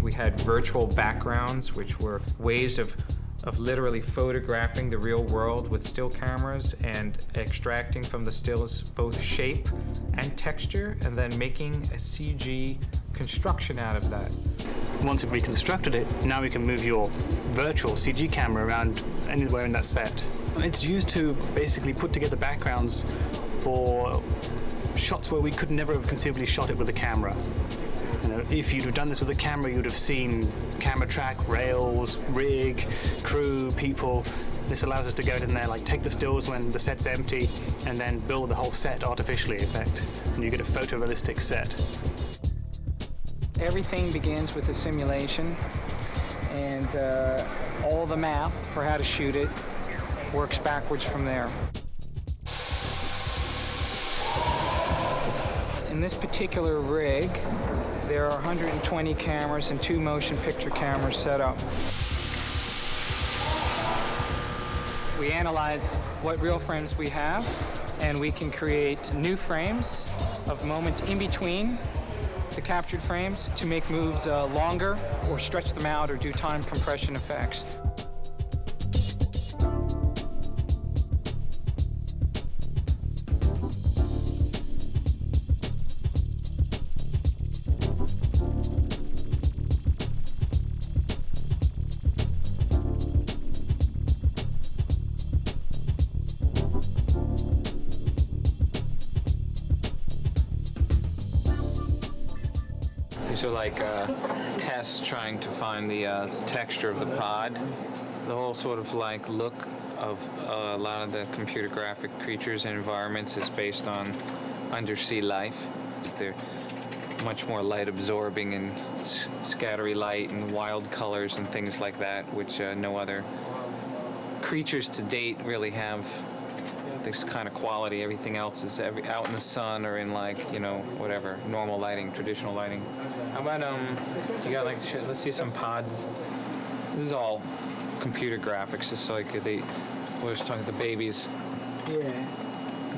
We had virtual backgrounds, which were ways of literally photographing the real world with still cameras and extracting from the stills both shape and texture, and then making a CG construction out of that. Once we've reconstructed it, now we can move your virtual CG camera around anywhere in that set. It's used to basically put together backgrounds for shots where we could never have conceivably shot it with a camera. You know, if you'd have done this with a camera, you'd have seen camera track, rails, rig, crew, people. This allows us to go in there, like take the stills when the set's empty, and then build the whole set artificially, in fact, and you get a photorealistic set. Everything begins with a simulation, and all the math for how to shoot it works backwards from there. In this particular rig, there are 120 cameras and 2 motion picture cameras set up. We analyze what real frames we have, and we can create new frames of moments in between the captured frames to make moves longer or stretch them out or do time compression effects. These are like tests trying to find the texture of the pod. The whole sort of like look of a lot of the computer graphic creatures and environments is based on undersea life. They're much more light absorbing and scattery light and wild colors and things like that, which no other creatures to date really have this kind of quality. Everything else is out in the sun or in, like, you know, whatever, normal lighting, traditional lighting. How about, you got, like, let's see some pods. This is all computer graphics, just like we were talking, the babies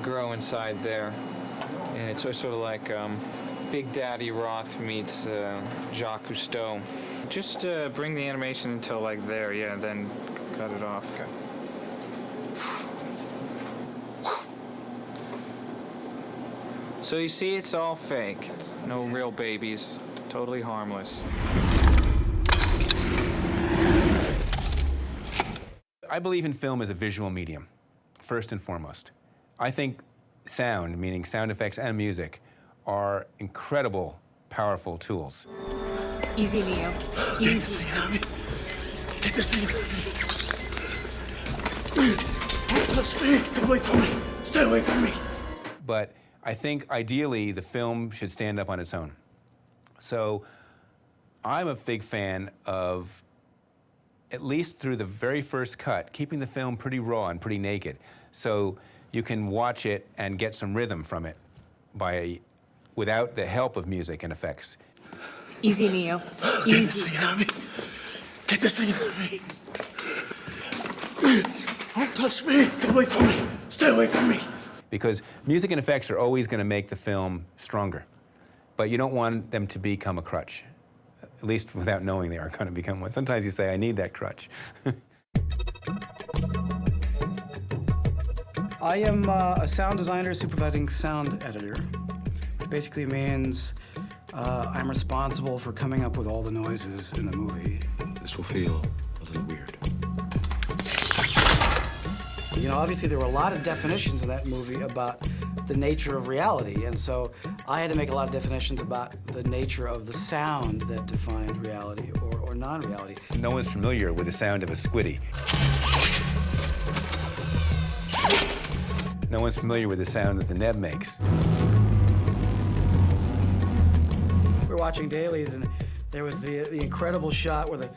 grow inside there. And it's sort of like Big Daddy Roth meets Jacques Cousteau. Just bring the animation until, like, there, yeah, then cut it off. Okay. So you see, it's all fake. It's no real babies, totally harmless. I believe in film as a visual medium, first and foremost. I think sound, meaning sound effects and music, are incredible, powerful tools. Easy, Neo. Easy. Get this thing out of me. Don't touch me. Get away from me. Stay away from me. But I think ideally the film should stand up on its own. So I'm a big fan of, at least through the very first cut, keeping the film pretty raw and pretty naked, so you can watch it and get some rhythm from it without the help of music and effects. Easy, Neo. Easy. Get this thing out of me. Get this thing out of me. Don't touch me. Get away from me. Stay away from me. Because music and effects are always going to make the film stronger, but you don't want them to become a crutch, at least without knowing they are going to become one. Sometimes you say, I need that crutch. I am a sound designer supervising sound editor, which basically means I'm responsible for coming up with all the noises in the movie. This will feel a little weird. You know, obviously there were a lot of definitions in that movie about the nature of reality, and so I had to make a lot of definitions about the nature of the sound that defined reality or non-reality. No one's familiar with the sound of a squiddy. No one's familiar with the sound that the neb makes. We were watching dailies, and there was the incredible shot where the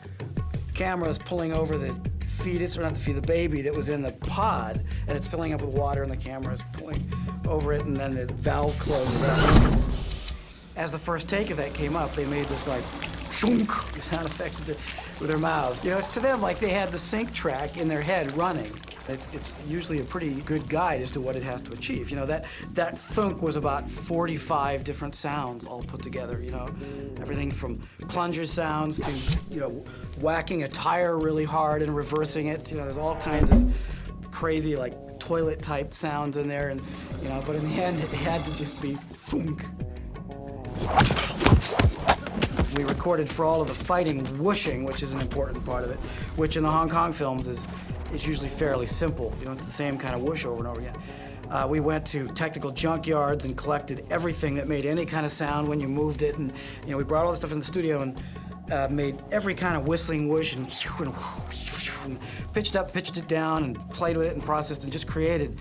camera is pulling over the fetus, or not the fetus, the baby that was in the pod, and it's filling up with water, and the camera is pulling over it, and then the valve closes up. As the first take of that came up, they made this, like, shunk sound effect with their mouths. You know, it's to them like they had the sync track in their head running. It's usually a pretty good guide as to what it has to achieve. You know, that thunk was about 45 different sounds all put together, you know. Everything from plunger sounds to, you know, whacking a tire really hard and reversing it. You know, there's all kinds of crazy, like, toilet-type sounds in there, and, you know, but in the end, it had to just be thunk. We recorded for all of the fighting whooshing, which is an important part of it, which in the Hong Kong films is usually fairly simple. You know, it's the same kind of whoosh over and over again. We went to technical junkyards and collected everything that made any kind of sound when you moved it, and, you know, we brought all the stuff in the studio and made every kind of whistling whoosh and pitched up, pitched it down, and played with it and processed and just created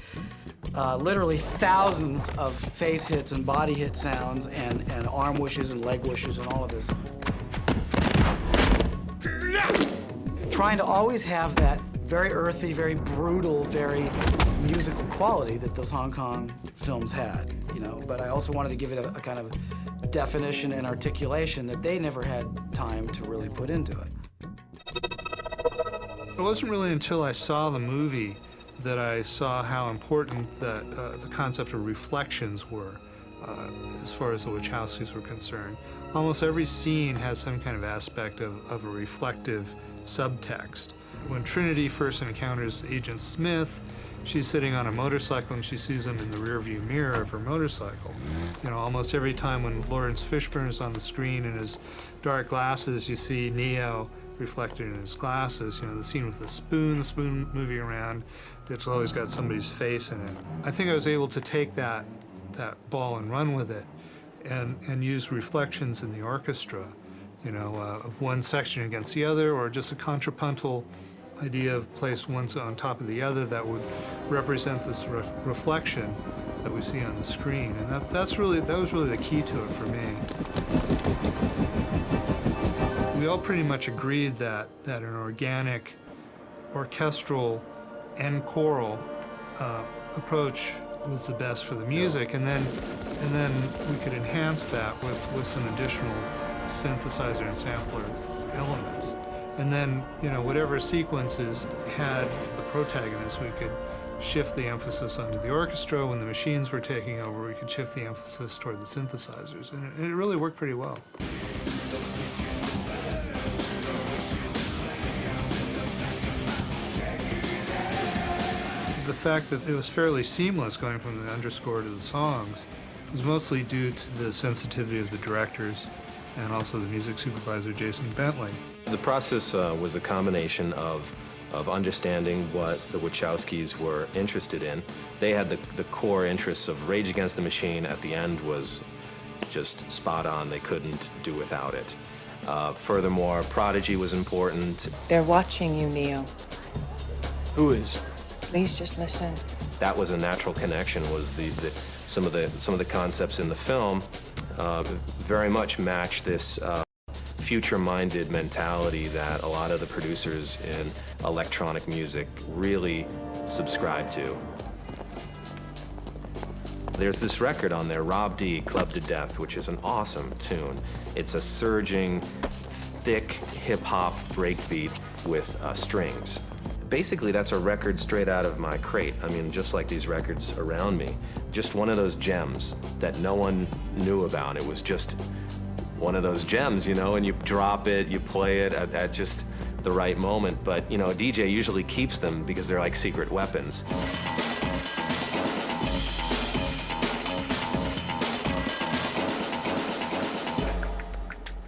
literally thousands of face hits and body hit sounds and arm whooshes and leg whooshes and all of this. Trying to always have that very earthy, very brutal, very musical quality that those Hong Kong films had, you know, but I also wanted to give it a kind of definition and articulation that they never had time to really put into it. It wasn't really until I saw the movie that I saw how important that the concept of reflections were as far as the Wachowskis were concerned. Almost every scene has some kind of aspect of a reflective subtext. When Trinity first encounters Agent Smith, she's sitting on a motorcycle and she sees him in the rearview mirror of her motorcycle. You know, almost every time when Lawrence Fishburne is on the screen in his dark glasses, you see Neo reflected in his glasses. You know, the scene with the spoon moving around, it's always got somebody's face in it. I think I was able to take that ball and run with it and use reflections in the orchestra, you know, of one section against the other, or just a contrapuntal idea of place one on top of the other that would represent this reflection that we see on the screen, and that was really the key to it for me. We all pretty much agreed that an organic, orchestral, and choral approach was the best for the music, and then we could enhance that with some additional synthesizer and sampler elements. And then, you know, whatever sequences had the protagonist, we could shift the emphasis onto the orchestra. When the machines were taking over, we could shift the emphasis toward the synthesizers, and it really worked pretty well. The fact that it was fairly seamless going from the underscore to the songs was mostly due to the sensitivity of the directors and also the music supervisor, Jason Bentley. The process was a combination of understanding what the Wachowskis were interested in. They had the core interests of Rage Against the Machine. At the end was just spot on. They couldn't do without it. Furthermore, Prodigy was important. They're watching you, Neo. Who is? Please just listen. That was a natural connection. Was some of the concepts in the film very much match this future-minded mentality that a lot of the producers in electronic music really subscribe to. There's this record on there, Rob D, Club to Death, which is an awesome tune. It's a surging, thick hip-hop breakbeat with strings. Basically, that's a record straight out of my crate. I mean, just like these records around me. Just one of those gems that no one knew about. It was just one of those gems, you know, and you drop it, you play it at just the right moment. But, you know, a DJ usually keeps them because they're like secret weapons.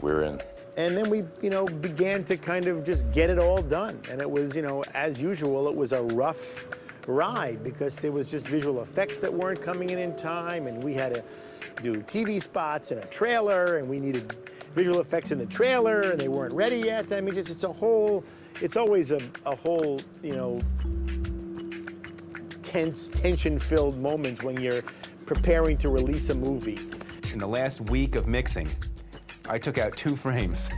We're in. And then we, you know, began to kind of just get it all done. And it was, you know, as usual, it was a rough ride because there was just visual effects that weren't coming in time, and we had to do TV spots and a trailer, and we needed visual effects in the trailer, and they weren't ready yet. I mean, just it's always a whole, you know, tension-filled moment when you're preparing to release a movie. In the last week of mixing, I took out 2 frames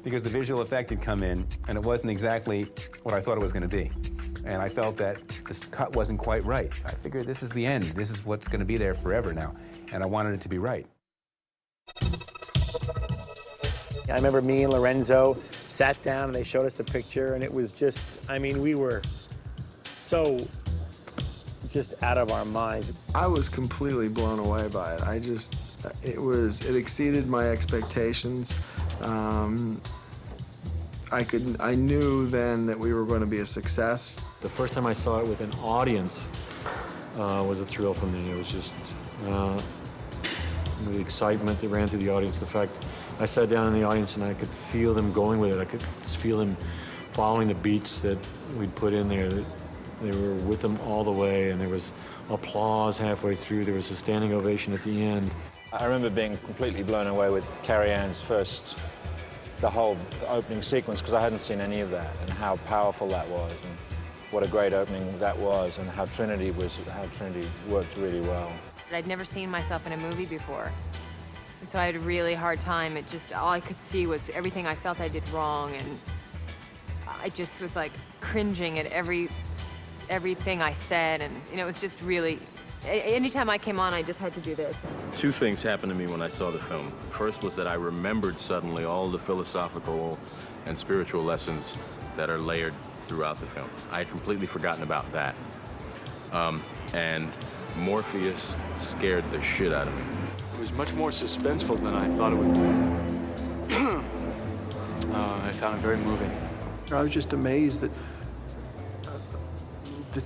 because the visual effect had come in and it wasn't exactly what I thought it was going to be. And I felt that this cut wasn't quite right. I figured this is the end. This is what's going to be there forever now. And I wanted it to be right. I remember me and Lorenzo sat down and they showed us the picture, and it was just, I mean, we were so just out of our minds. I was completely blown away by it. It exceeded my expectations. I knew then that we were going to be a success. The first time I saw it with an audience was a thrill for me. It was just the excitement that ran through the audience, the fact I sat down in the audience and I could feel them going with it. I could feel them following the beats that we'd put in there. They were with them all the way, and there was applause halfway through. There was a standing ovation at the end. I remember being completely blown away with Carrie Ann's the whole opening sequence, because I hadn't seen any of that, and how powerful that was, and what a great opening that was, and how Trinity worked really well. I'd never seen myself in a movie before, and so I had a really hard time. All I could see was everything I felt I did wrong, and I just was like cringing at everything I said, and you know, it was just really, anytime I came on, I just had to do this. 2 things happened to me when I saw the film. First was that I remembered suddenly all the philosophical and spiritual lessons that are layered throughout the film. I had completely forgotten about that. And Morpheus scared the shit out of me. It was much more suspenseful than I thought it would be. I found it very moving. I was just amazed that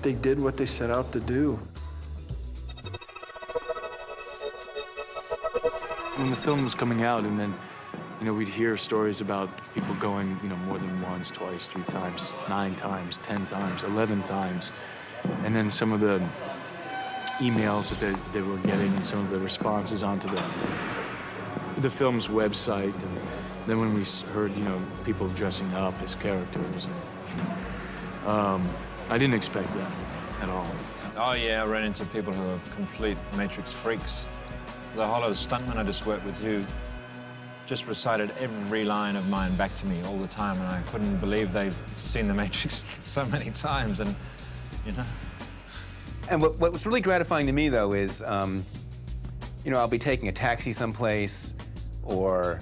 they did what they set out to do. When the film was coming out, and then, you know, we'd hear stories about people going, you know, more than once, twice, 3 times, 9 times, 10 times, 11 times. And then some of the emails that they were getting and some of the responses onto the film's website. And then when we heard, you know, people dressing up as characters, I didn't expect that. at all? Oh yeah, I ran into people who are complete Matrix freaks. The Hollow stuntman I just worked with, who just recited every line of mine back to me all the time, and I couldn't believe they'd seen The Matrix so many times, and, you know. And what was really gratifying to me, though, is, you know, I'll be taking a taxi someplace, or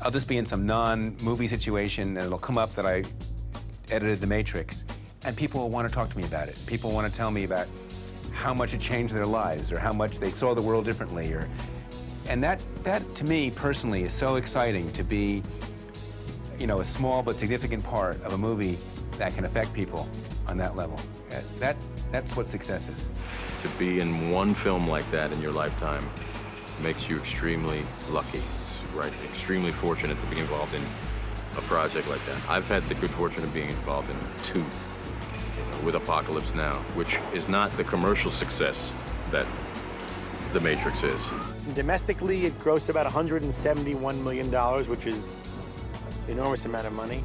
I'll just be in some non-movie situation, and it'll come up that I edited The Matrix, and people will want to talk to me about it. People want to tell me about how much it changed their lives, or how much they saw the world differently, or... And that, to me, personally, is so exciting to be, you know, a small but significant part of a movie that can affect people on that level. That's what success is. To be in one film like that in your lifetime makes you extremely lucky. It's right, extremely fortunate to be involved in a project like that. I've had the good fortune of being involved in 2, you know, with Apocalypse Now, which is not the commercial success that The Matrix is. Domestically, it grossed about $171 million, which is an enormous amount of money,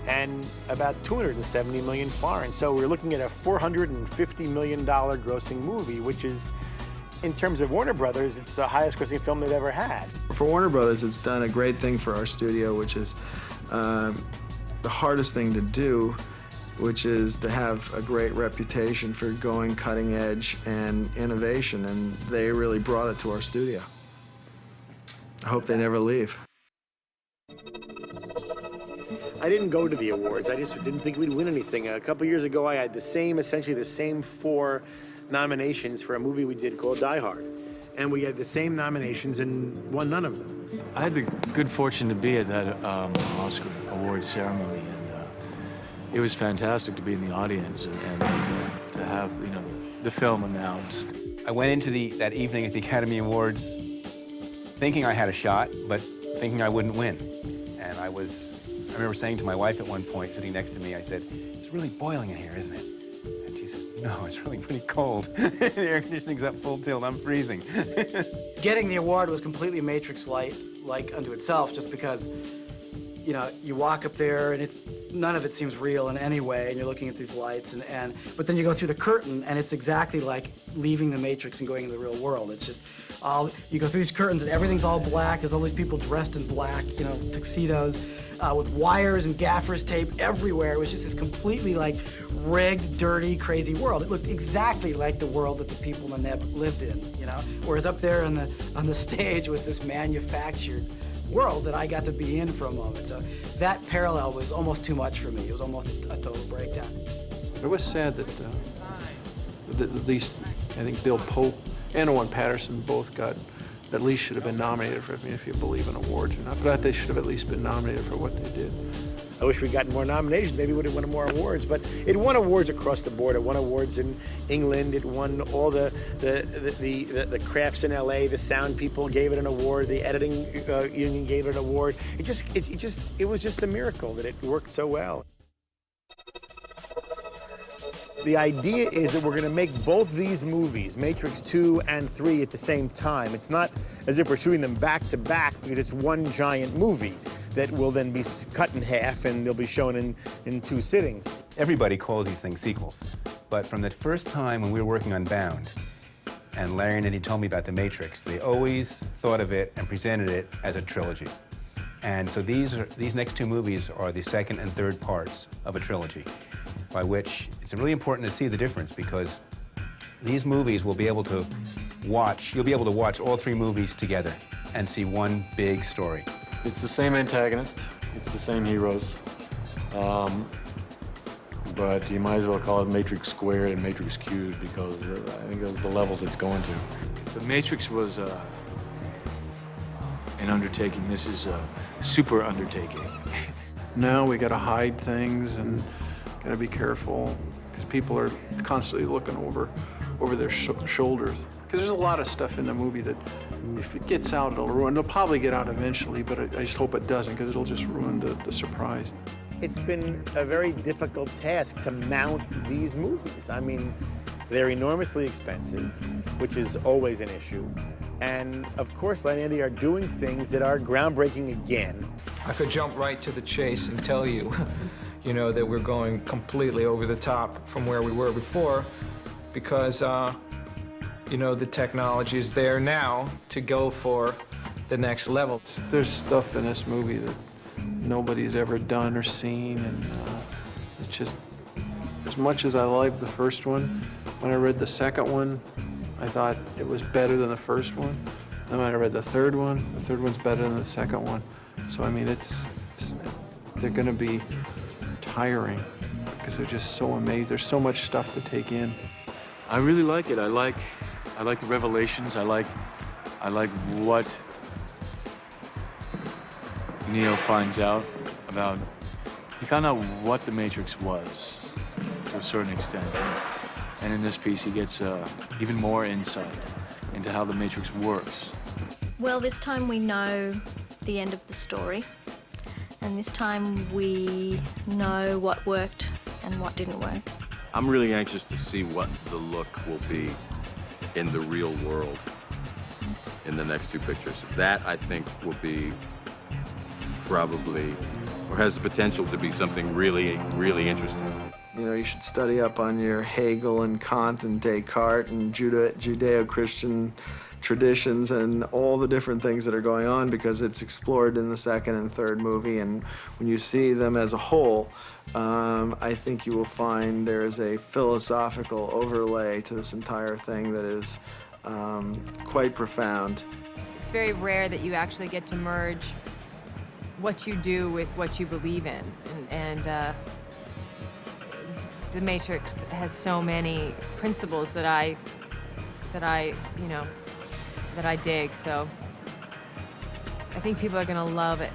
and about $270 million foreign. So we're looking at a $450 million grossing movie, which is, in terms of Warner Brothers, it's the highest grossing film they've ever had. For Warner Brothers, it's done a great thing for our studio, which is the hardest thing to do, which is to have a great reputation for going cutting edge and innovation, and they really brought it to our studio. I hope they never leave. I didn't go to the awards. I just didn't think we'd win anything. A couple years ago, I had essentially the same 4 nominations for a movie we did called Die Hard. And we had the same nominations and won none of them. I had the good fortune to be at that Oscar award ceremony, and it was fantastic to be in the audience and to have, you know, the film announced. I went into that evening at the Academy Awards thinking I had a shot, but thinking I wouldn't win. And I remember saying to my wife at one point, sitting next to me, I said, "It's really boiling in here, isn't it?" And she says, "No, it's really pretty cold. The air conditioning's up full tilt, I'm freezing." Getting the award was completely Matrix-like unto itself, just because, you know, you walk up there and none of it seems real in any way, and you're looking at these lights, but then you go through the curtain, and it's exactly like leaving the Matrix and going into the real world. It's just you go through these curtains, and everything's all black. There's all these people dressed in black, you know, tuxedos, with wires and gaffer's tape everywhere. It was just this completely, like, rigged, dirty, crazy world. It looked exactly like the world that the people in the Neb lived in, you know? Whereas up there on the stage was this manufactured world that I got to be in for a moment. So that parallel was almost too much for me. It was almost a total breakdown. It was sad that at least I think Bill Pope and Owen Patterson both at least should have been nominated for, I mean, if you believe in awards or not, but I thought they should have at least been nominated for what they did. I wish we'd gotten more nominations. Maybe we would have won more awards, but it won awards across the board. It won awards in England. It won all the crafts in LA. The sound people gave it an award. The editing union gave it an award. It was just a miracle that it worked so well. The idea is that we're going to make both these movies, Matrix 2 and 3, at the same time. It's not as if we're shooting them back to back, because it's one giant movie that will then be cut in half and they'll be shown in 2 sittings. Everybody calls these things sequels, but from the first time when we were working on Bound, and Larry and Eddie told me about The Matrix, they always thought of it and presented it as a trilogy. And so these next 2 movies are the second and third parts of a trilogy, by which it's really important to see the difference, because these movies will be able to watch, you'll be able to watch all 3 movies together and see one big story. It's the same antagonist, it's the same heroes, but you might as well call it Matrix Squared and Matrix Cubed, because I think those are the levels it's going to. The Matrix was an undertaking. This is a super undertaking. Now we got to hide things and got to be careful, because people are constantly looking over their shoulders. Because there's a lot of stuff in the movie that, if it gets out, it'll ruin. It'll probably get out eventually, but I just hope it doesn't, because it'll just ruin the surprise. It's been a very difficult task to mount these movies. I mean, they're enormously expensive, which is always an issue. And of course, Larry and Andy are doing things that are groundbreaking again. I could jump right to the chase and tell you, you know, that we're going completely over the top from where we were before, because, you know, the technology is there now to go for the next level. There's stuff in this movie that nobody's ever done or seen, and it's just, as much as I liked the first one, when I read the second one, I thought it was better than the first one. And when I read the third one's better than the second one. So, I mean, they're gonna be tiring because they're just so amazing. There's so much stuff to take in. I really like it. I like the revelations. I like what Neo finds out about. He found out what the Matrix was to a certain extent. And in this piece, he gets even more insight into how the Matrix works. Well, this time we know the end of the story. And this time we know what worked and what didn't work. I'm really anxious to see what the look will be in the real world in the next two pictures. That, I think, will be probably, or has the potential to be something really, really interesting. You know, you should study up on your Hegel and Kant and Descartes and Judeo-Christian traditions and all the different things that are going on, because it's explored in the second and third movie, and when you see them as a whole, I think you will find there is a philosophical overlay to this entire thing that is quite profound. It's very rare that you actually get to merge what you do with what you believe in, and the Matrix has so many principles that I dig, so I think people are gonna love it.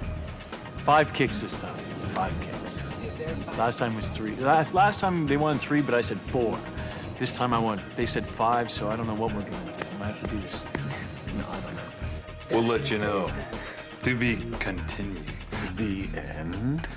5 kicks this time. 5 kicks. Last time was 3. Last time they wanted 3, but I said 4. This time they said 5, so I don't know what we're gonna do. I might have to do this. No, I don't know. We'll let you know. To be continued. The end.